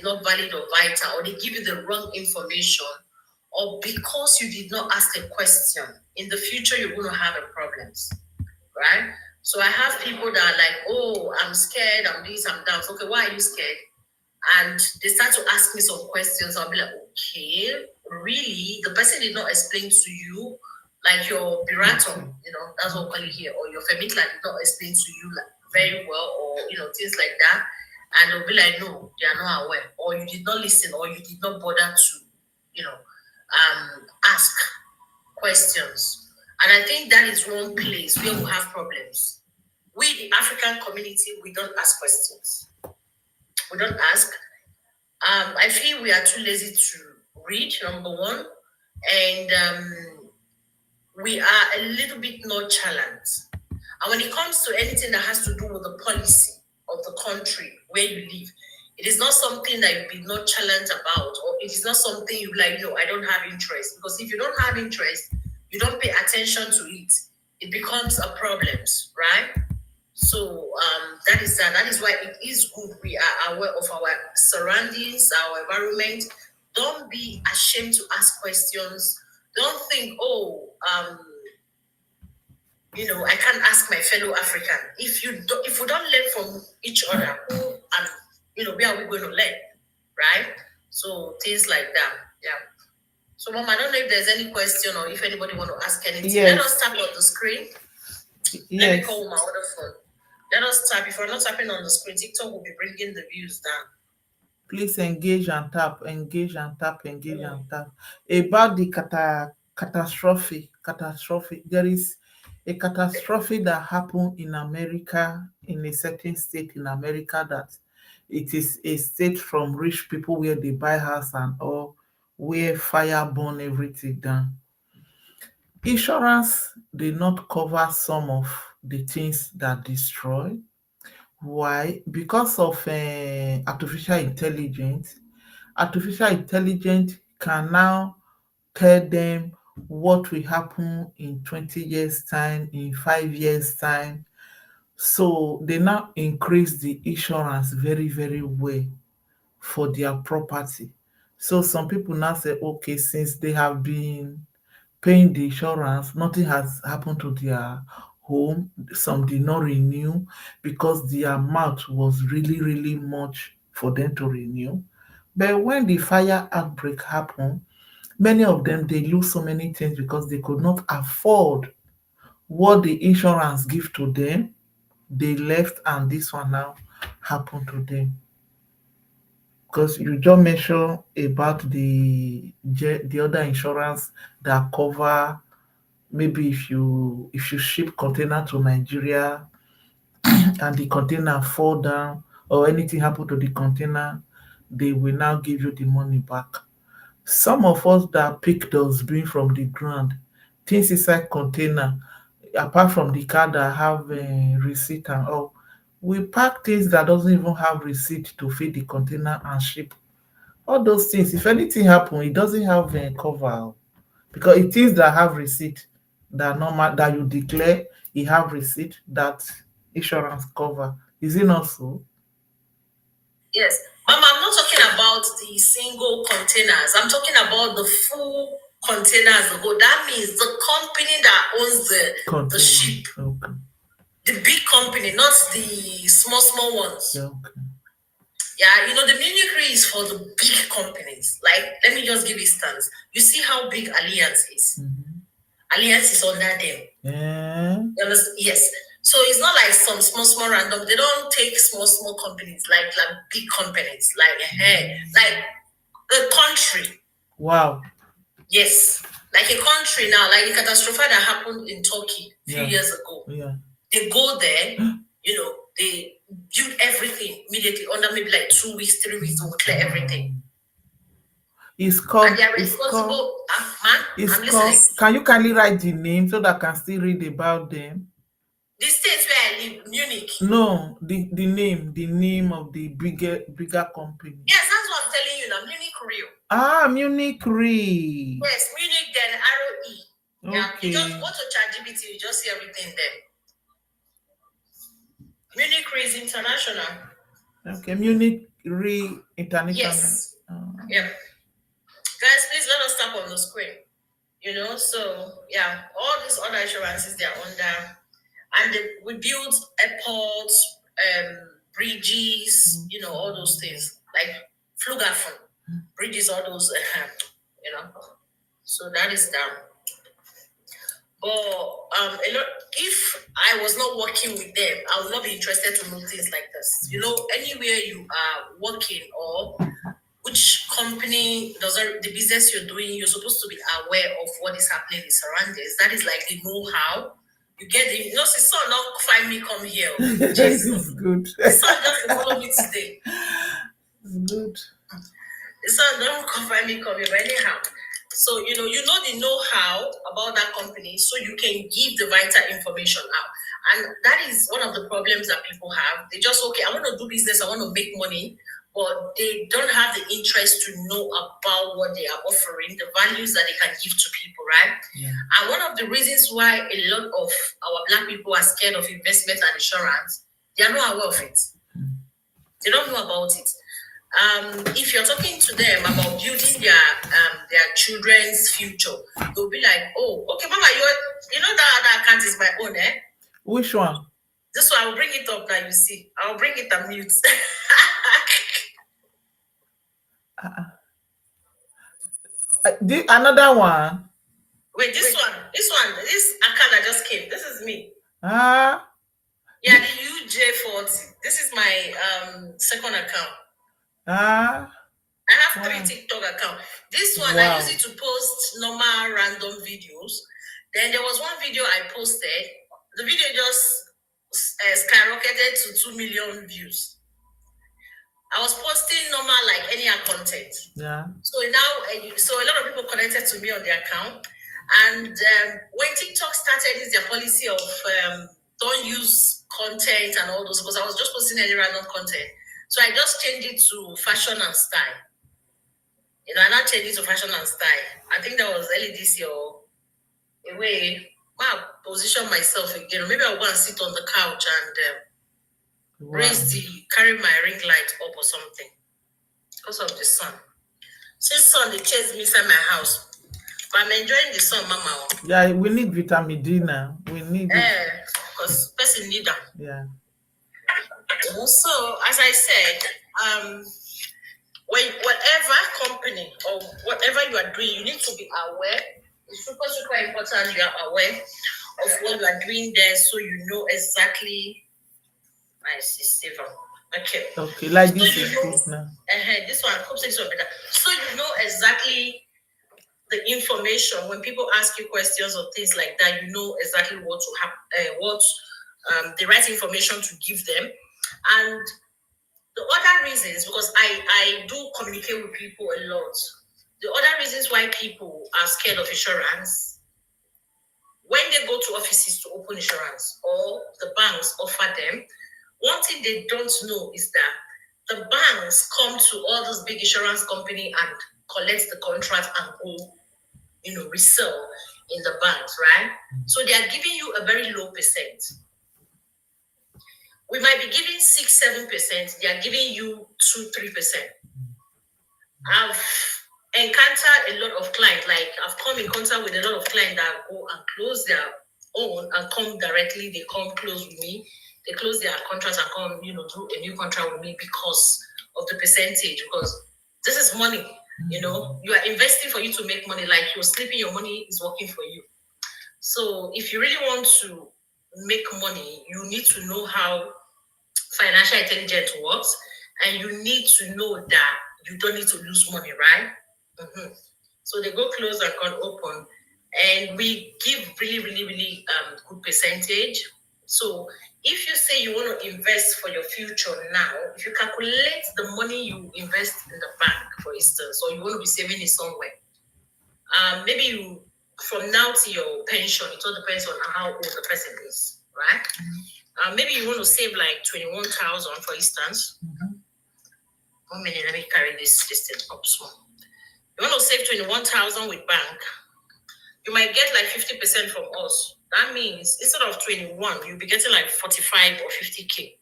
is not valid or vital, or they give you the wrong information, or because you did not ask a question, in the future you're going to have a problems, right? So I have people that are like, oh, I'm scared, I'm this, I'm that. Okay, why are you scared? And they start to ask me some questions. I'll be like, okay, really? The person did not explain to you, like your birato, that's what we call it here, or your femikla did not explain to you like, very well, or things like that. And they'll be like, no, they are not aware, or you did not listen, or you did not bother to, ask questions. And I think that is one place where we have problems. We, the African community, we don't ask questions. We don't ask. I feel we are too lazy to read, number one, and we are a little bit nonchalant. And when it comes to anything that has to do with the policy of the country where you live, it is not something that you be nonchalant about, or it is not something you like, no, I don't have interest. Because if you don't have interest, you don't pay attention to it, it becomes a problem, right? So that is that. That is why it is good we are aware of our surroundings, our environment. Don't be ashamed to ask questions. Don't think, oh, I can't ask my fellow African. If we don't learn from each other, who and where are we going to learn, right? So things like that, yeah. So, Mom, I don't know if there's any question or if anybody want to ask anything. Yes. Let us tap on the screen. Yes. Let me call my other phone. Let us tap. If we're not tapping on the screen, TikTok will be bringing the views down. Please engage and tap, engage and tap, engage and tap. About the catastrophe. There is a catastrophe that happened in America, in a certain state in America, that it is a state from rich people where they buy house and all, where fire burn everything down. Insurance did not cover some of the things that destroy. Why? Because of artificial intelligence. Artificial intelligence can now tell them what will happen in 20 years' time, in 5 years' time. So they now increase the insurance very, very well for their property. So some people now say, okay, since they have been paying the insurance, nothing has happened to their home. Some did not renew because the amount was really, really much for them to renew. But when the fire outbreak happened, many of them they lose so many things because they could not afford what the insurance give to them. They left, and this one now happened to them. Because you just mentioned about the other insurance that cover, maybe if you ship container to Nigeria and the container fall down or anything happen to the container, they will now give you the money back. Some of us that pick those being from the ground, things inside container, apart from the car that have a receipt and all, we pack things that doesn't even have receipt to fill the container and ship. All those things, if anything happen, it doesn't have a cover, because it is that have receipt, that normal that you declare, you have receipt that insurance cover. Is it not so? Yes. Mama, I'm not talking about the single containers. I'm talking about the full containers. That means the company that owns the ship. Okay. The big company, not the small ones. Yeah, okay. Yeah, the mimicry is for the big companies. Like, let me just give instance. You see how big Alliance is. Alliance is under them. Yeah. Yes. So it's not like some small random. They don't take small companies like big companies like the country. Wow. Yes, like a country now, like the catastrophe that happened in Turkey a few years ago. Yeah. They go there, they build everything immediately under maybe like 2 weeks, 3 weeks. They will clear everything. It's called. And they are responsible. I'm called. listening. Can you kindly write the name so that I can still read about them? The states where I live, Munich. No, the name of the bigger company. Yes, that's what I'm telling you now. Munich Rio. Munich Re. Yes, Munich then ROE. Yeah, Okay. you just go to ChatGPT, you just see everything there. Munich Re is international. Okay, Munich Re International. Yes. Yeah. Guys, please let us tap on the screen. So yeah, all these other insurances they are under, and we build airports, bridges, all those things like Flughafen, bridges, all those, you know. So that is down. But if I was not working with them, I would not be interested to know things like this. Anywhere you are working or which company doesn't the business you're doing, you're supposed to be aware of what is happening in the surroundings. That is like the know-how. You get the son not find me come here. This Jason. is good. The son just follow me today. It's good. So don't confine me, come here. But anyhow, so you know the know-how about that company, so you can give the vital information out. And that is one of the problems that people have. They just okay, I want to do business, I want to make money, but they don't have the interest to know about what they are offering, the values that they can give to people, right? Yeah. And one of the reasons why a lot of our black people are scared of investment and insurance, they are not aware of it. They don't know about it. If you're talking to them about building their children's future, they'll be like, "Oh, okay, Mama, that other account is my own, eh? Which one? This one, I'll bring it up now. You see, I'll bring it and mute." Another one. Wait, this account that just came. This is me. Ah. Yeah, the UJ40. This is my second account. Ah. I have 3 TikTok accounts. This one I use it to post normal random videos. Then there was one video I posted. The video just skyrocketed to 2 million views. I was posting normal like any content. Yeah. So now, so a lot of people connected to me on the account. And when TikTok started, it's their policy of don't use content and all those, because I was just posting any random content. So I just changed it to fashion and style. I now changed it to fashion and style. I think that was early this year. A way, position myself again. Maybe I'll go and sit on the couch and carry my ring light up or something because of the sun. Since sun, they chase me inside my house. But I'm enjoying the sun, Mama. Yeah, we need vitamin D now. We need it. Because person need them. Yeah. So, as I said, whatever company or whatever you are doing, you need to be aware. It's super, super important you are aware of what you are doing there, so you know exactly. I see, Steven. Okay. Okay, like this is good now. This one, I hope this one better. So you know exactly the information when people ask you questions or things like that. You know exactly what to have, the right information to give them, and the other reasons, because I do communicate with people a lot. The other reasons why people are scared of insurance, when they go to offices to open insurance or the banks offer them, one thing they don't know is that the banks come to all those big insurance company and collect the contract and go, resell in the banks, right? So they are giving you a very low percent. We might be giving 6-7%. They are giving you 2-3%. I've encountered a lot of clients. Like I've come in contact with a lot of clients that go and close their own and come directly. They come close with me. They close their contracts and come, do a new contract with me because of the percentage. Because this is money. You are investing for you to make money. Like you're sleeping, your money is working for you. So if you really want to make money, you need to know how financial intelligence works, and you need to know that you don't need to lose money, right? So they go close and can open, and we give really, really, really good percentage. So if you say you want to invest for your future now, if you calculate the money you invest in the bank, for instance, or you want to be saving it somewhere, maybe you from now to your pension, it all depends on how old the person is, right? Maybe you want to save like 21,000, for instance. 1 minute, let me carry this thing up small. You want to save 21,000 with bank, you might get like 50% from us. That means instead of 21, you'll be getting like 45 or 50K.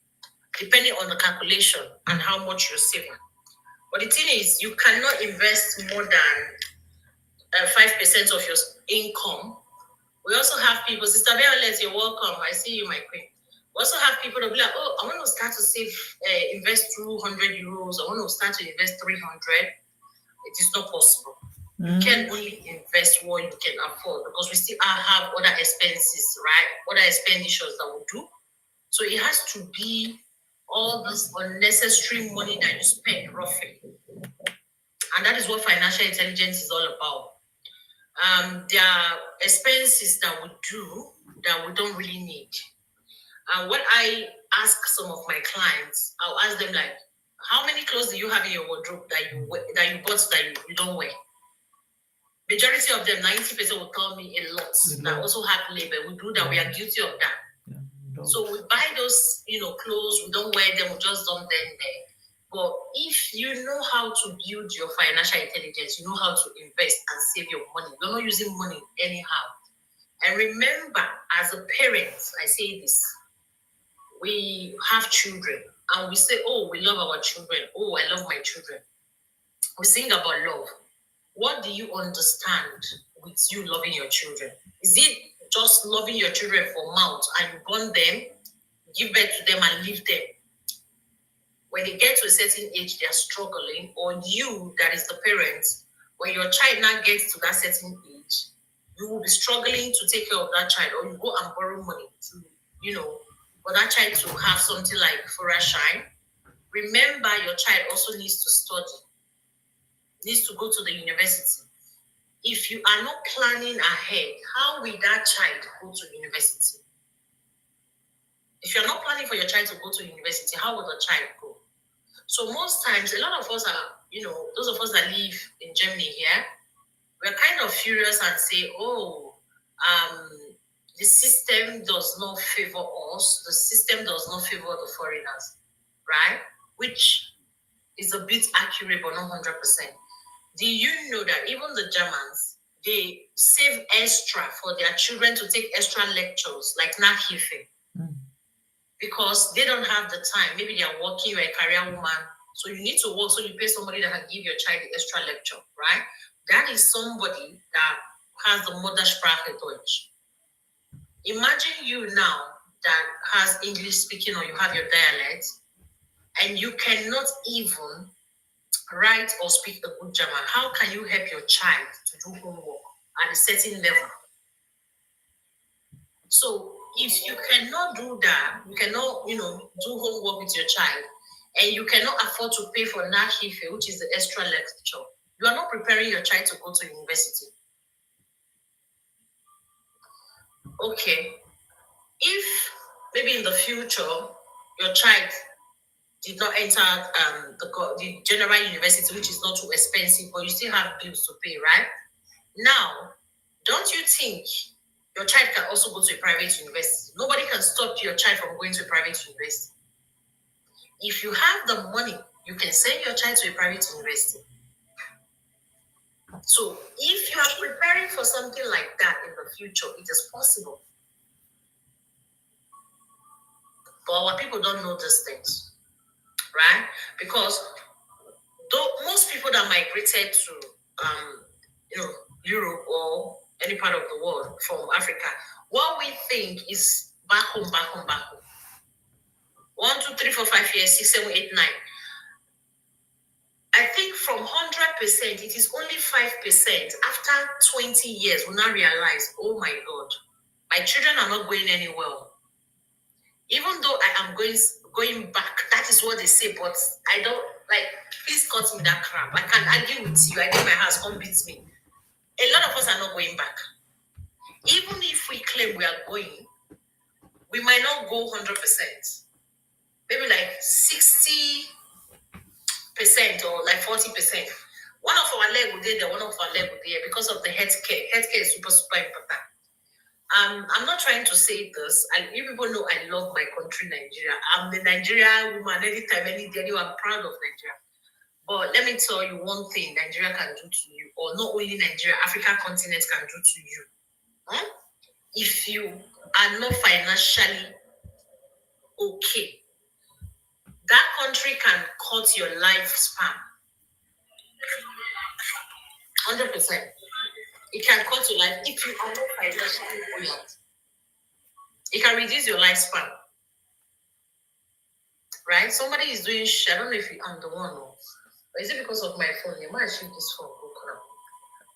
depending on the calculation and how much you're saving. But the thing is, you cannot invest more than 5% of your income. We also have people, Sister Violet, you're welcome. I see you, my queen. We also have people that be like, oh, I want to start to save, invest 200 euros. I want to start to invest 300. It is not possible. You can only invest what you can afford because we still have other expenses, right? Other expenditures that we do. So it has to be all this unnecessary money that you spend roughly. And that is what financial intelligence is all about. There are expenses that we do that we don't really need. And what I ask some of my clients, I'll ask them like, how many clothes do you have in your wardrobe that you bought that you don't wear? Majority of them, 90% will tell me a lot that also have labor. We do that, we are guilty of that. Yeah, so we buy those, clothes, we don't wear them, we just dump them there. But if you know how to build your financial intelligence, you know how to invest and save your money. You're not using money anyhow. And remember, as a parent, I say this, we have children and we say, oh, we love our children. Oh, I love my children. We sing about love. What do you understand with you loving your children? Is it just loving your children for mouth and you born them, give birth to them and leave them? When they get to a certain age, they are struggling, or you, that is the parent, when your child now gets to that certain age, you will be struggling to take care of that child, or you go and borrow money to, for that child to have something like for a shine. Remember, your child also needs to study, needs to go to the university. If you are not planning ahead, how will that child go to university? If you're not planning for your child to go to university, how will the child go? So most times, a lot of us are, those of us that live in Germany here, we're kind of furious and say, oh, the system does not favor us. The system does not favor the foreigners, right? Which is a bit accurate, but not 100%. Do you know that even the Germans, they save extra for their children to take extra lectures, like Nachhilfe, because they don't have the time. Maybe they are working, you're a career woman, so you need to work, so you pay somebody that can give your child the extra lecture, right? That is somebody that has the Muttersprache Deutsch. Imagine you now that has English speaking, or you have your dialect, and you cannot even write or speak a good German. How can you help your child to do homework at a certain level? So if you cannot do that, you cannot, do homework with your child, and you cannot afford to pay for Nachhilfe, which is the extra lecture, you are not preparing your child to go to university. Okay. If maybe in the future your child did not enter the general university, which is not too expensive, but you still have bills to pay, right? Now, don't you think your child can also go to a private university? Nobody can stop your child from going to a private university. If you have the money, you can send your child to a private university. So if you are preparing for something like that in the future, it is possible. But our people don't know these things, right? Because most people that migrated to Europe or any part of the world from Africa, what we think is back home, back home, back home. 1, 2, 3, 4, 5 years, 6, 7, 8, 9. I think from 100%, it is only 5%. After 20 years, we now realize, oh my God, my children are not going anywhere. Even though I am going back, that is what they say, but I don't, please cut me that crap. I can't argue with you. I get my house, come beat me. A lot of us are not going back. Even if we claim we are going, we might not go 100%. Maybe like 60% or like 40%. One of our leg will be there, one of our leg will be there because of the healthcare. Healthcare is super, super important. I'm not trying to say this, and you people know I love my country, Nigeria. I'm the Nigerian woman. Anytime, any day, I'm proud of Nigeria. But let me tell you one thing Nigeria can do to you, or not only Nigeria, Africa continent can do to you. If you are not financially okay, that country can cut your lifespan. 100%. It can cut your life if you are not financially buoyant. It can reduce your lifespan, right? Somebody is doing I don't know if I'm the one, or is it because of my phone? You might shift this phone.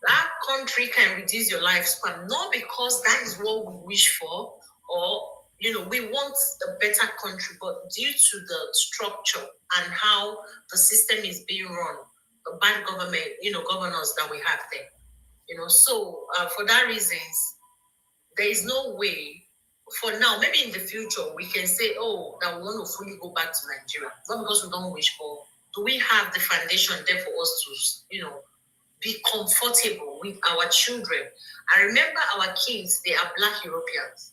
That country can reduce your lifespan, not because that is what we wish for, or we want a better country, but due to the structure and how the system is being run, the bad government, governors that we have there. So for that reasons, there is no way for now. Maybe in the future we can say, oh, that we want to fully go back to Nigeria, not because we don't wish for. Do we have the foundation there for us to, be comfortable with our children? I remember our kids, they are Black Europeans.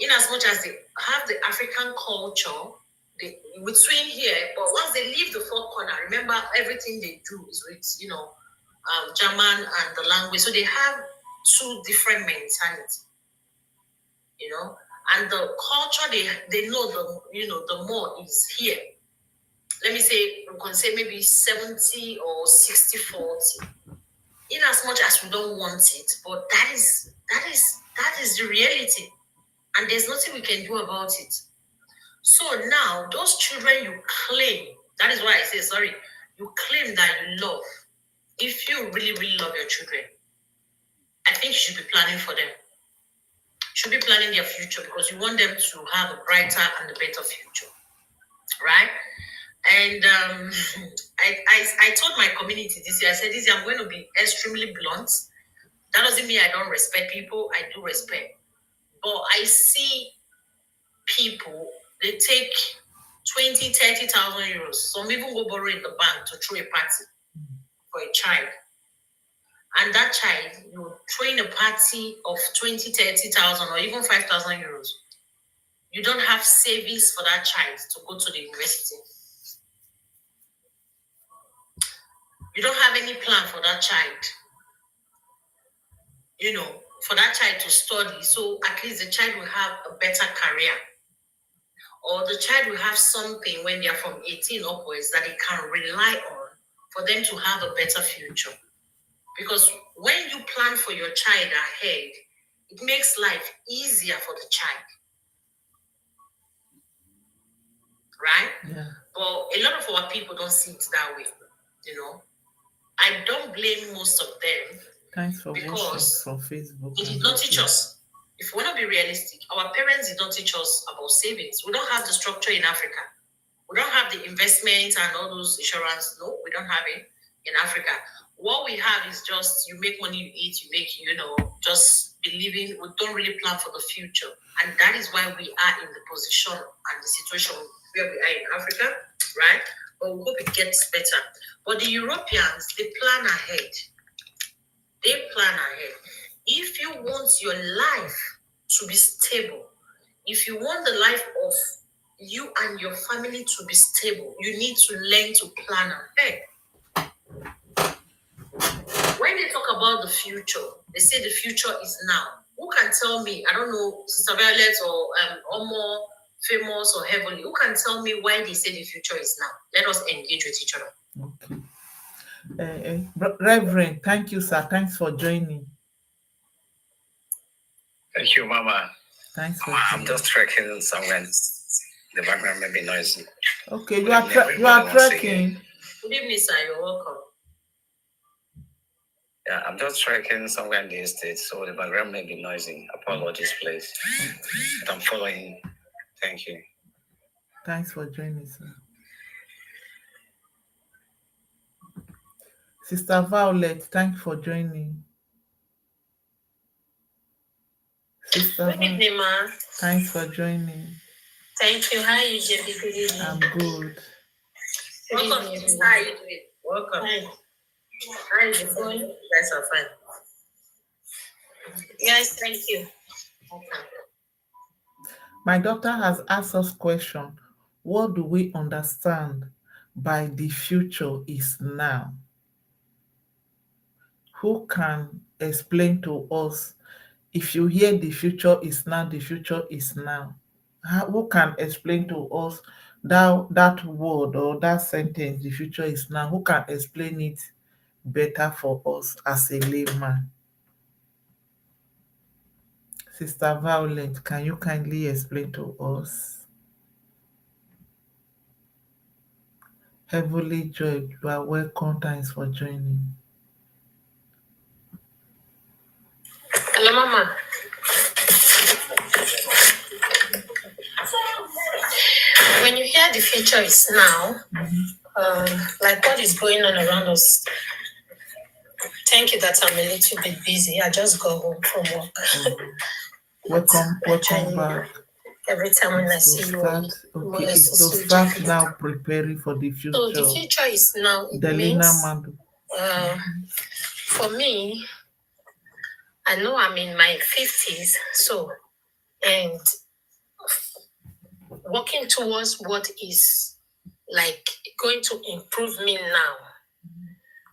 In as much as they have the African culture, they between here, but once they leave the four corner, remember everything they do is with German and the language. So they have two different mentalities, and the culture they know the more is here. Let me say, we can say maybe 70 or 60-40. In as much as we don't want it, but that is the reality, and there's nothing we can do about it. So now those children you claim, that is why I say sorry, you claim that you love. If you really, really love your children, I think you should be planning for them. You should be planning their future because you want them to have a brighter and a better future, right? And I told my community this year, I said this year I'm going to be extremely blunt. That doesn't mean I don't respect people. I do respect. But I see people, they take 20, 30,000 euros. Some even go borrow in the bank to throw a party for a child. And that child, you throw in a party of 20, 30,000 or even 5,000 euros. You don't have savings for that child to go to the university. You don't have any plan for that child, for that child to study. So at least the child will have a better career. Or the child will have something when they are from 18 upwards that they can rely on for them to have a better future. Because when you plan for your child ahead, it makes life easier for the child. Right? Yeah. But a lot of our people don't see it that way, I don't blame most of them. Thanks for because watching from Facebook. they did not teach us. If we want to be realistic, our parents did not teach us about savings. We don't have the structure in Africa. We don't have the investment and all those insurance. No, we don't have it in Africa. What we have is just you make money, you eat, you make, just believing. We don't really plan for the future. And that is why we are in the position and the situation where we are in Africa, right? But we hope it gets better. But the Europeans, they plan ahead. They plan ahead. If you want your life to be stable, if you want the life of you and your family to be stable, you need to learn to plan ahead. When they talk about the future, they say the future is now. Who can tell me? I don't know, Sister Violet or more famous or heavenly. Who can tell me why they say the future is now? Let us engage with each other. Okay. Reverend, thank you, sir. Thanks for joining. Thank you, Mama. Thanks for I'm just trekking somewhere. The background may be noisy. Okay, you are trekking. Good evening, sir. You're welcome. Yeah, I'm just trekking somewhere in the estate, so the background may be noisy. Apologies, please. But I'm following. Thank you. Thanks for joining, sir. Sister Violet, thanks for joining. Sister Good evening, ma. Thanks for joining. Thank you. How are you, JB? Good evening. I'm good. Welcome, sister. How are you doing? Welcome. Hi. How is it going? You guys are fine. Yes, thank you. Okay. My daughter has asked us question. What do we understand by the future is now? Who can explain to us? If you hear the future is now, the future is now. Who can explain to us That word or that sentence, the future is now. Who can explain it better for us as a layman? Sister Violet, can you kindly explain to us? Heavily Joy, you are welcome. Thanks for joining. Hello, Mama. When you hear the future is now, um, like what is going on around us, thank you that I'm a little bit busy. I just got home from work. But I Welcome join you back. every time when I It's to see you or start. you, Okay, I it's to see you start join. now preparing for the So the future. future is now. It Delina means Madu. uh, for me, I know I'm in my 50s, so and working towards what is like going to improve me now.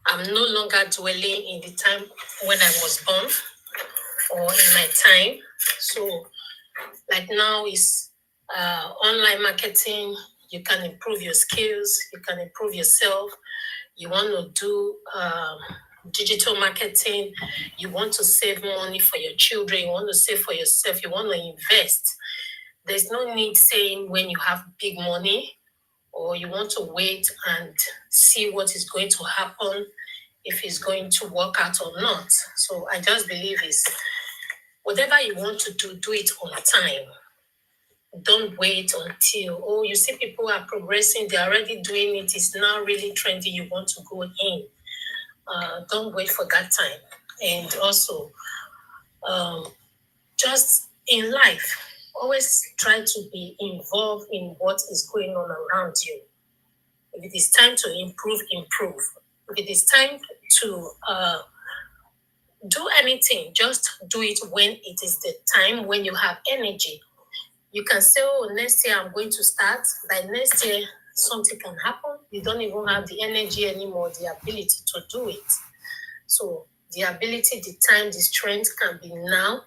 I'm no longer dwelling in the time when I was born or in my time. So, like now is online marketing. You can improve your skills. You can improve yourself. You want to do digital marketing. You want to save money for your children. You want to save for yourself. You want to invest. There's no need saying when you have big money or you want to wait and see what is going to happen, if it's going to work out or not. So I just believe is whatever you want to do, do it on time. Don't wait until, oh, you see people are progressing, they're already doing it, it's now really trendy, you want to go in. Don't wait for that time. And also, um, just in life, always try to be involved in what is going on around you. If it is time to improve, improve. If it is time to do anything, just do it when it is the time when you have energy. You can say, oh, next year I'm going to start. By next year, something can happen. You don't even have the energy anymore, the ability to do it. So the ability, the time, the strength can be now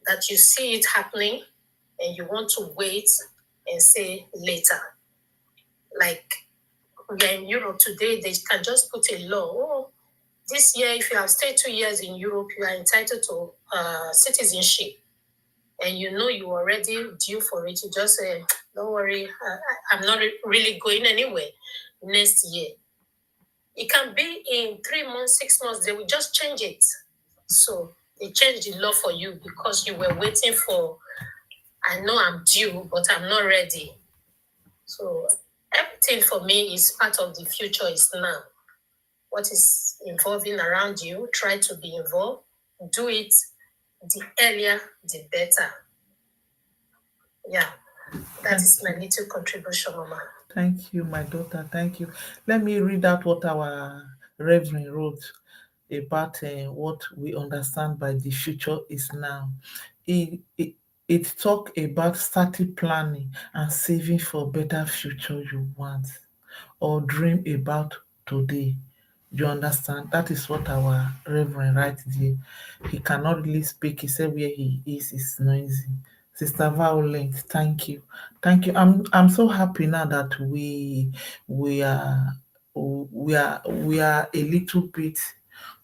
that you see it happening and you want to wait and say later. Like we are in Europe today, they can just put a law. Oh, this year, if you have stayed 2 years in Europe, you are entitled to citizenship. And you know you already due for it. You just say, don't worry, I'm not really going anywhere next year. It can be in 3 months, 6 months, they will just change it. So they change the law for you because you were waiting for, I know I'm due, but I'm not ready. So everything for me is part of the future is now. What is involving around you, try to be involved. Do it the earlier, the better. Yeah, that is my little contribution, Mama. Thank you, my daughter. Thank you. Let me read out what our Reverend wrote about what we understand by the future is now. It talk about starting planning and saving for better future you want or dream about today. You understand? That is what our Reverend right there. He cannot really speak. He said where he is noisy. Sister Violent, thank you. Thank you. I'm so happy now that we are we are a little bit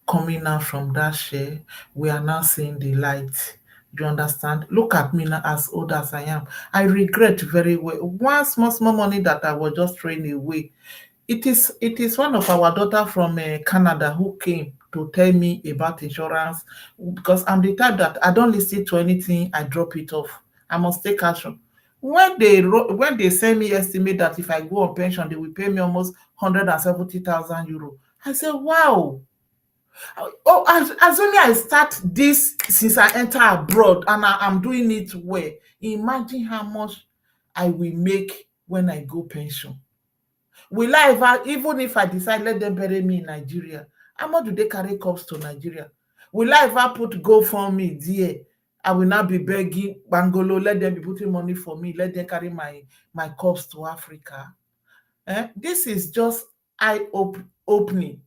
coming out from that share. We are now seeing the light. You understand? Look at me now, as old as I am. I regret very well. One small money that I was just throwing away. It is one of our daughter from Canada who came to tell me about insurance, because I'm the type that I don't listen to anything, I drop it off. I must take action. When they send me estimate that if I go on pension, they will pay me almost 170,000 euro. I said, wow. Oh, as only I start this since I enter abroad and I'm doing it well. Imagine how much I will make when I go pension. Will I ever, even if I decide let them bury me in Nigeria, how much do they carry cups to Nigeria? Will I ever put GoFundMe there? I will not be begging Bangolo, let them be putting money for me, let them carry my cups to Africa. This is just opening.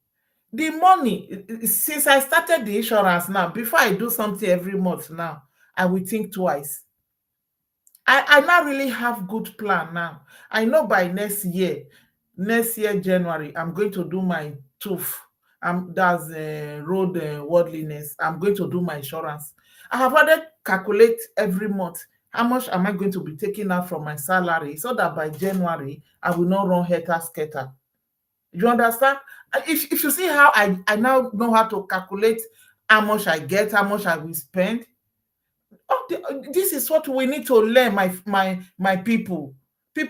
The money, since I started the insurance now, before I do something every month now, I will think twice. I now really have good plan now. I know by next year January, I'm going to do my tooth. That's road worldliness. I'm going to do my insurance. I have already calculate every month how much am I going to be taking out from my salary so that by January I will not run helter skelter. You understand? If you see how I now know how to calculate how much I get, how much I will spend. This is what we need to learn, my people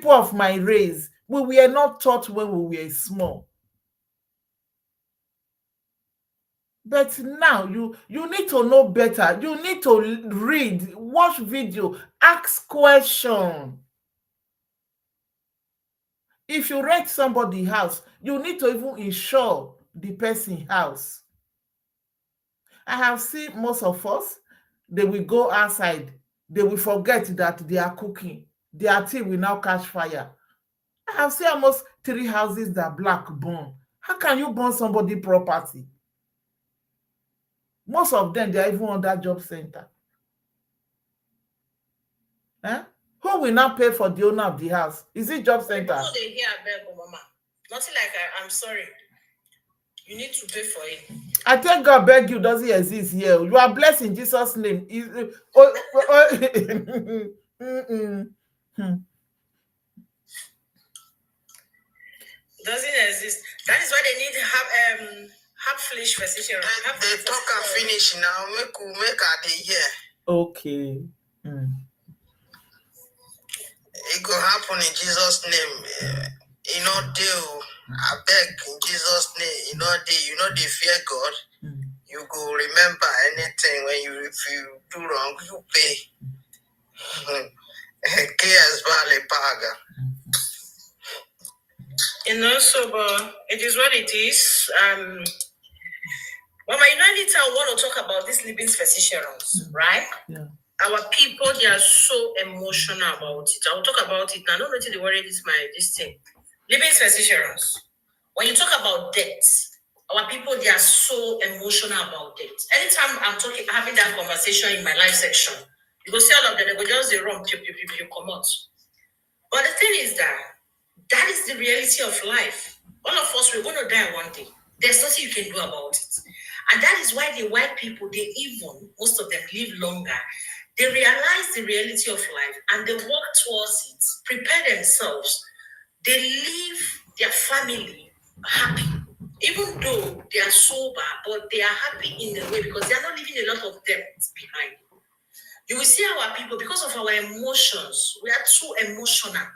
of my race. We were not taught when we were small, but now you need to know better. You need to read, watch video, ask question. If you rent somebody house, you need to even insure the person house. I have seen most of us, they will go outside, they will forget that they are cooking, their tea will now catch fire. I have seen almost 3 houses that black burn. How can you burn somebody property? Most of them, they are even under job center. Eh? Who will now pay for the owner of the house? Is it job center? So they hear Bigmama. Nothing like I'm sorry. You need to pay for it. I thank God beg you doesn't exist here. You are blessed in Jesus' name. Doesn't exist. That is why they need to have flesh physician. They talk and finish now. Make her dey hear. Okay. It go happen in Jesus' name. You know, deal. I beg in Jesus' name. You know, they fear God. You go remember anything when if you do wrong, you pay. KS Valley Paga. So but it is what it is. Mama, anytime I want to talk about these living physicians, right? Yeah. Our people, they are so emotional about it. I will talk about it now. I don't know if the word is this thing. Living physicians. When you talk about death, our people, they are so emotional about it. Anytime I'm having that conversation in my live section, you go see all of them, they go just the wrong, you come out. But the thing is that is the reality of life. All of us, we're going to die one day. There's nothing you can do about it. And that is why the white people, most of them live longer. They realize the reality of life and they work towards it, prepare themselves. They leave their family happy. Even though they are sober, but they are happy in a way because they are not leaving a lot of debt behind. You will see our people, because of our emotions, we are too emotional,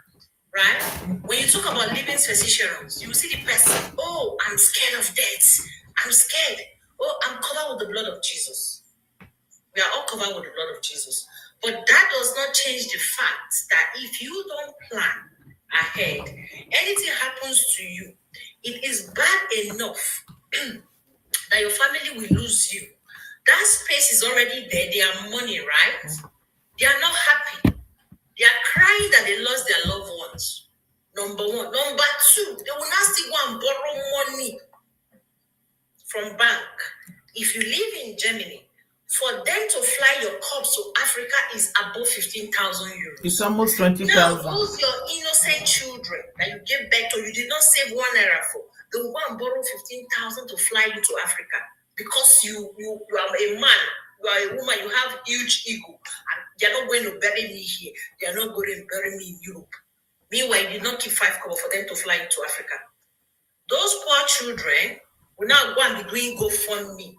right? When you talk about living physicians, you will see the person, oh, I'm scared of death. I'm scared. Oh, I'm covered with the blood of Jesus. We are all covered with the blood of Jesus. But that does not change the fact that if you don't plan ahead, anything happens to you, it is bad enough that your family will lose you. That space is already there. They are money, right? They are not happy. They are crying that they lost their loved ones. Number one. Number two, they will not still go and borrow money from bank. If you live in Germany, for them to fly your corpse to Africa is above 15,000 euros. It's almost 20,000. Now, those your innocent children that you gave back to, you did not save 1 naira for. They will go and borrow 15,000 to fly you to Africa because you are a man, you are a woman, you have huge ego, and they are not going to bury me here. They are not going to bury me in Europe. Meanwhile, you did not keep 5 kobo for them to fly you to Africa. Those poor children will now go and be doing GoFundMe.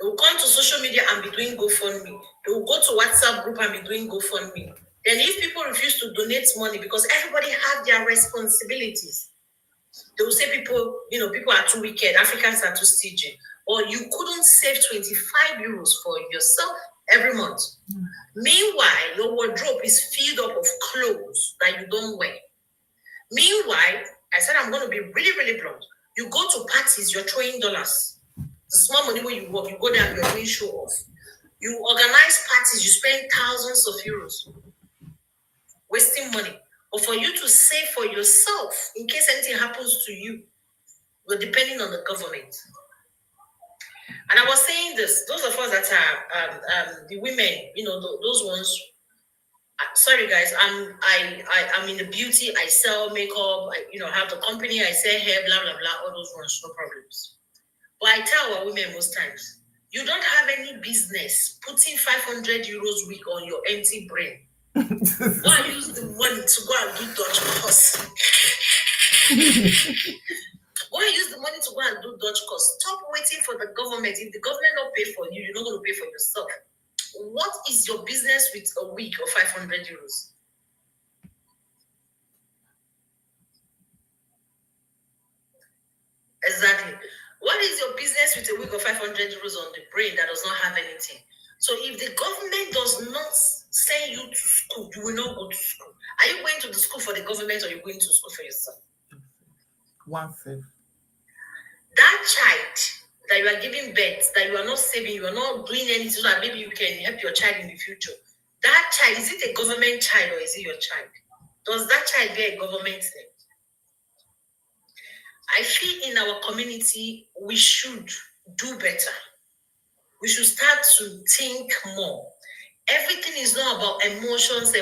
They will come to social media and be doing GoFundMe. They will go to WhatsApp group and be doing GoFundMe. Then if people refuse to donate money because everybody have their responsibilities, they will say people are too wicked, Africans are too stingy. Or you couldn't save 25 euros for yourself every month. Meanwhile, your wardrobe is filled up of clothes that you don't wear. Meanwhile, I said I'm going to be really, really blunt. You go to parties, you're throwing dollars. The small money when you work, you go there, you're doing show off. You organize parties, you spend thousands of euros, wasting money. But for you to save for yourself, in case anything happens to you, you're depending on the government. And I was saying this, those of us that are the women, those ones. Sorry, guys, I'm in the beauty. I sell makeup. Have the company. I sell hair. Blah blah blah. All those ones, no problems. But I tell our women most times, you don't have any business putting 500 euros week on your empty brain. Go and use the money to go and do Dutch course. Go and use the money to go and do Dutch course. Stop waiting for the government. If the government not pay for you, you're not going to pay for yourself. What is your business with a week of 500 euros? Exactly. What is your business with a week of 500 euros on the brain that does not have anything? So if the government does not send you to school, you will not go to school. Are you going to the school for the government or are you going to school for yourself? One self. That child that you are giving birth, that you are not saving, you are not doing anything so that maybe you can help your child in the future. That child, is it a government child or is it your child? Does that child bear a government name? I feel in our community, we should do better. We should start to think more. Everything is not about emotions,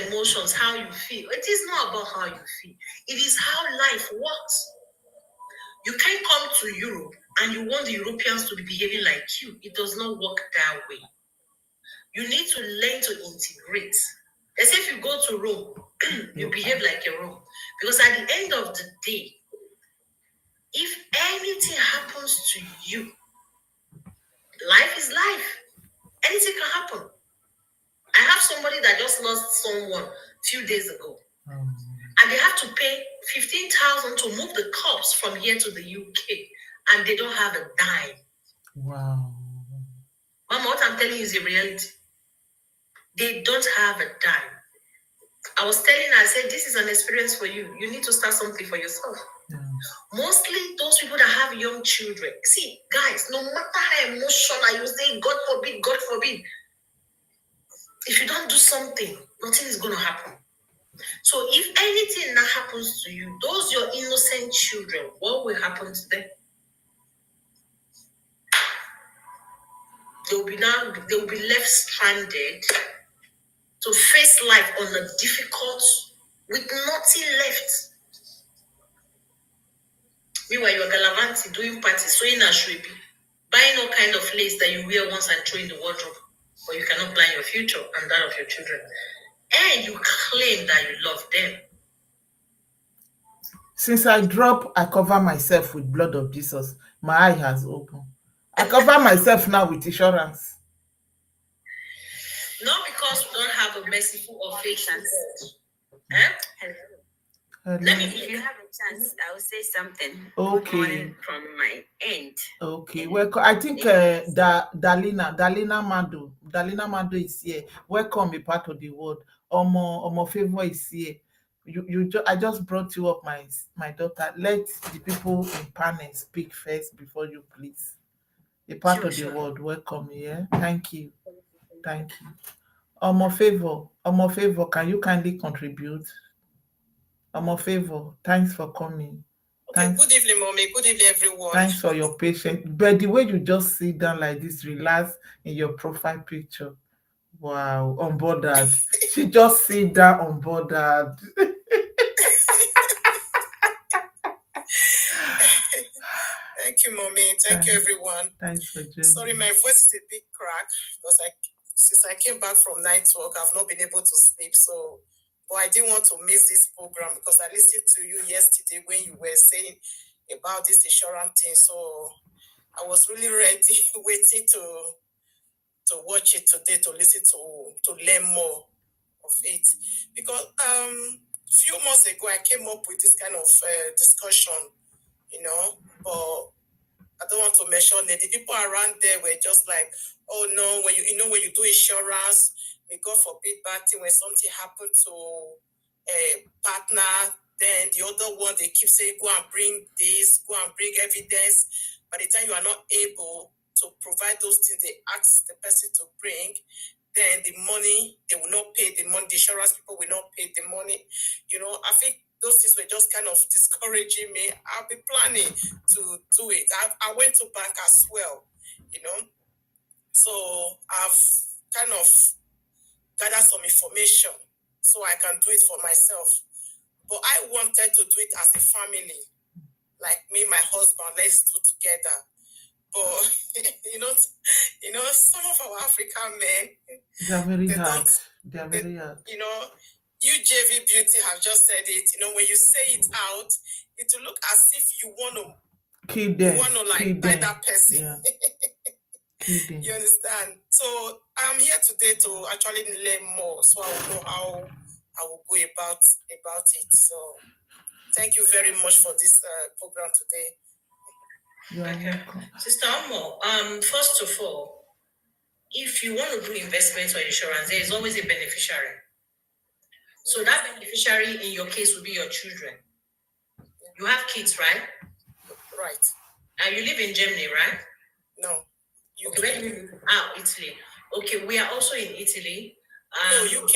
how you feel. It is not about how you feel. It is how life works. You can't come to Europe and you want the Europeans to be behaving like you. It does not work that way. You need to learn to integrate. As if you go to Rome, you behave like a Rome. Because at the end of the day, if anything happens to you, life is life. Anything can happen. I have somebody that just lost someone a few days ago. And they have to pay 15,000 to move the corpse from here to the UK. And they don't have a dime. Wow. Mama, what I'm telling you is a reality. They don't have a dime. I was telling her, I said, this is an experience for you. You need to start something for yourself. Mostly those people that have young children. See, guys, no matter how emotional you say, God forbid, God forbid. If you don't do something, nothing is going to happen. So if anything that happens to you, those your innocent children, what will happen to them? They will be left stranded to face life on a difficult with nothing left. Meanwhile, you're galavanting, doing parties, sewing a shrebi, buying all kind of lace that you wear once and throw in the wardrobe, but you cannot plan your future and that of your children. And you claim that you love them. Since I drop, I cover myself with blood of Jesus. My eye has opened. I cover myself now with insurance. Not because we don't have a merciful or faithful God. Eh? Let me, if you have a chance, I will say something. Okay. From my end. Okay. Welcome. I think Dalina Mado is here. Welcome, a part of the world. Omo Favor is here. I just brought you up, my daughter. Let the people in panel speak first before you, please. A part of the world. Welcome here. Thank you. Thank you. Omo Favor, can you kindly contribute? Omo Favor, thanks for coming. Okay, thanks. Good evening, Mommy. Good evening, everyone. Thanks for your patience. But the way you just sit down like this, relax in your profile picture. Wow, unbothered. She just sit down unbothered. Thank you, Mommy. Thank you, everyone. Thanks for joining. Sorry, my voice is a bit cracked because since I came back from night work, I've not been able to sleep. But I didn't want to miss this program because I listened to you yesterday when you were saying about this insurance thing. So I was really ready, waiting to watch it today, to listen to learn more of it. Because few months ago, I came up with this kind of discussion, but I don't want to mention it. The people around there were just like, oh no, when you do insurance, may God forbid bad thing, when something happened to a partner, then the other one, they keep saying, go and bring this, go and bring evidence. By the time you are not able to provide those things they ask the person to bring, then the money, they will not pay the money, the insurance people will not pay the money. I think those things were just kind of discouraging me. I'll be planning to do it. I went to bank as well, you know. So I've kind of gathered some information so I can do it for myself. But I wanted to do it as a family, like me, my husband, let's do together. But some of our African men, They are very they hard. don't, They are they, very hard. you JV Beauty have just said it. When you say it out, it will look as if you want to Kill them. like buy that person. Yeah. Kill them. You understand? So I'm here today to actually learn more, so I will know how I will go about it. So thank you very much for this program today. You are welcome. Sister Omo, first of all, if you want to do investments or insurance, there is always a beneficiary. So that beneficiary in your case will be your children. You have kids, right? Right. And you live in Germany, right? No. Okay, where do you live? Italy. Okay, we are also in Italy. No, UK.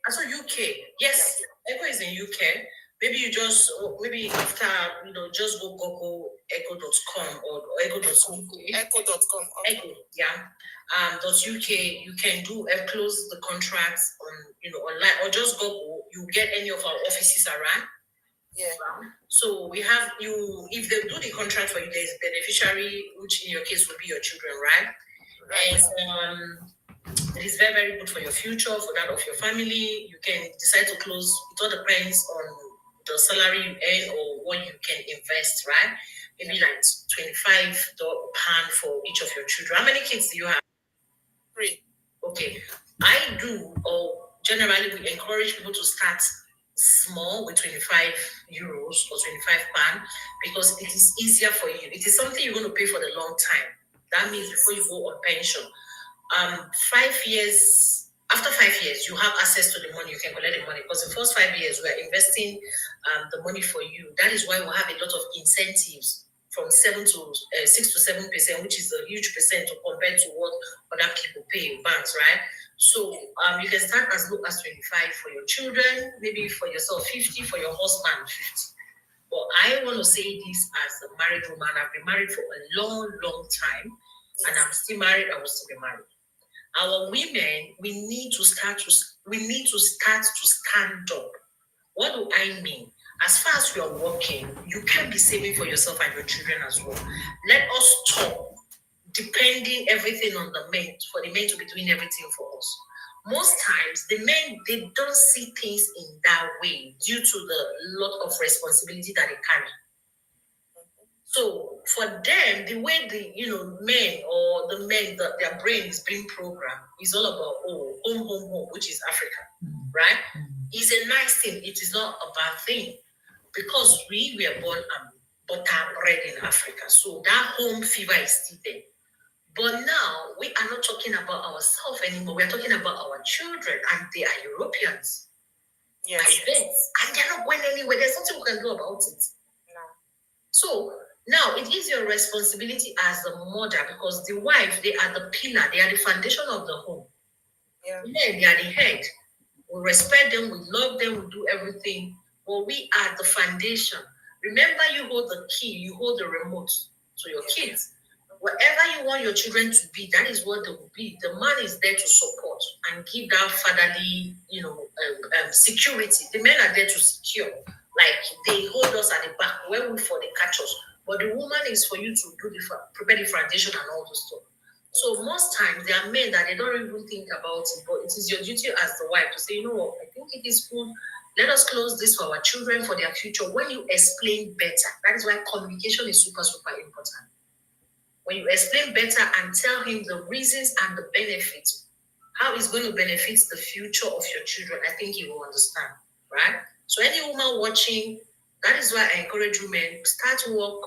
So UK. Yes, Echo is in UK. Maybe you just after just go Google echo.com or echo.com. Echo.com. Okay. Echo, yeah. .uk. You can do close the contracts on online or just Google. You get any of our offices around. Yeah. So we have you. If they do the contract for you, there's a beneficiary, which in your case will be your children, right? And it is very, very good for your future, for that of your family. You can decide to close. It all depends on the salary you earn or what you can invest, right? Maybe like £25 for each of your children. How many kids do you have? 3. Okay. I do, or generally we encourage people to start small with €25 or £25 because it is easier for you. It is something you're going to pay for the long time. That means before you go on pension, 5 years, after 5 years, you have access to the money. You can collect the money because the first 5 years we are investing the money for you. That is why we have a lot of incentives from 6 to 7%, which is a huge percent compared to what other people pay in banks, right? So you can start as low as 25 for your children, maybe for yourself 50, for your husband 50. But I want to say this as a married woman. I've been married for a long, long time, and I'm still married. I will still be married. Our women, we need to start to stand up. What do I mean? As far as you are working, you can be saving for yourself and your children as well. Let us stop depending everything on the men, for the men to be doing everything for us. Most times, the men, they don't see things in that way due to the lot of responsibility that they carry. So for them, the way the men or the men that their brain is being programmed is all about home, which is Africa, right? It's a nice thing. It is not a bad thing because we were born and bred in Africa. So that home fever is still there. But now we are not talking about ourselves anymore. We are talking about our children, and they are Europeans. Yes. And they're not going anywhere. There's nothing we can do about it. No. So now it is your responsibility as a mother because the wife, they are the pillar, they are the foundation of the home. Yeah. Men, they are the head. We respect them, we love them, we do everything. But we are the foundation. Remember, you hold the key, you hold the remote to your kids. Whatever you want your children to be, that is what they will be. The man is there to support and give that fatherly, security. The men are there to secure. Like they hold us at the back when we for the catch us. But the woman is for you to do prepare the foundation and all those stuff. So most times there are men that they don't even think about it, but it is your duty as the wife to say, you know what, I think it is good. Let us close this for our children, for their future. When you explain better, that is why communication is super, super important. When you explain better and tell him the reasons and the benefits, how it's going to benefit the future of your children, I think he will understand, right? So any woman watching, that is why I encourage women, start work,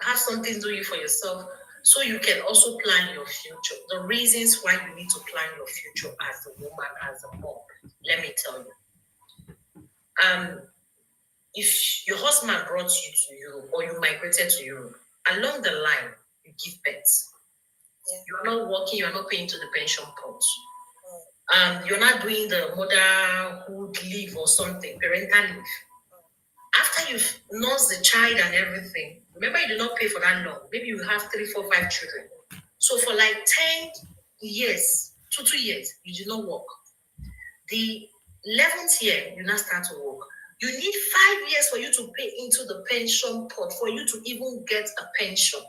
have something doing for yourself, so you can also plan your future. The reasons why you need to plan your future as a woman, as a mom, let me tell you. If your husband brought you to Europe or you migrated to Europe, along the line, you give birth. Yeah. You're not working, you're not paying to the pension pot. You're not doing the motherhood leave or something, parental leave. After you've nursed the child and everything, remember you do not pay for that long. Maybe you have 3, 4, 5 children. So for like 10 years, 2 years, you did not work. The 11th year, you now start to work. You need 5 years for you to pay into the pension pot for you to even get a pension.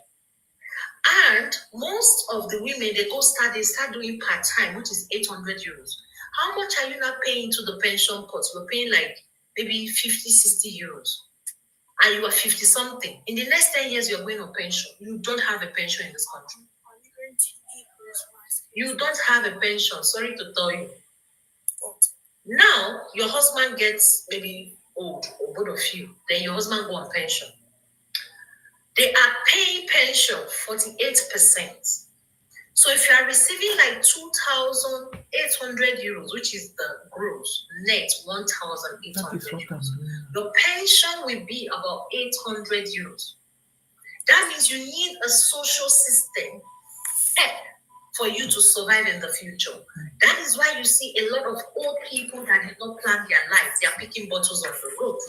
And most of the women, they start doing part-time, which is 800 euros. How much are you now paying to the pension pot? You're paying like maybe 50, 60 euros. And you are 50 something. In the next 10 years, you're going on pension. You don't have a pension in this country. You don't have a pension. Sorry to tell you. Now, your husband gets maybe old, or both of you. Then your husband go on pension. They are paying pension 48%. So if you are receiving like 2,800 euros, which is the gross, net 1,800 euros, your pension will be about 800 euros. That means you need a social system for you to survive in the future. That is why you see a lot of old people that did not plan their life. They are picking bottles on the road.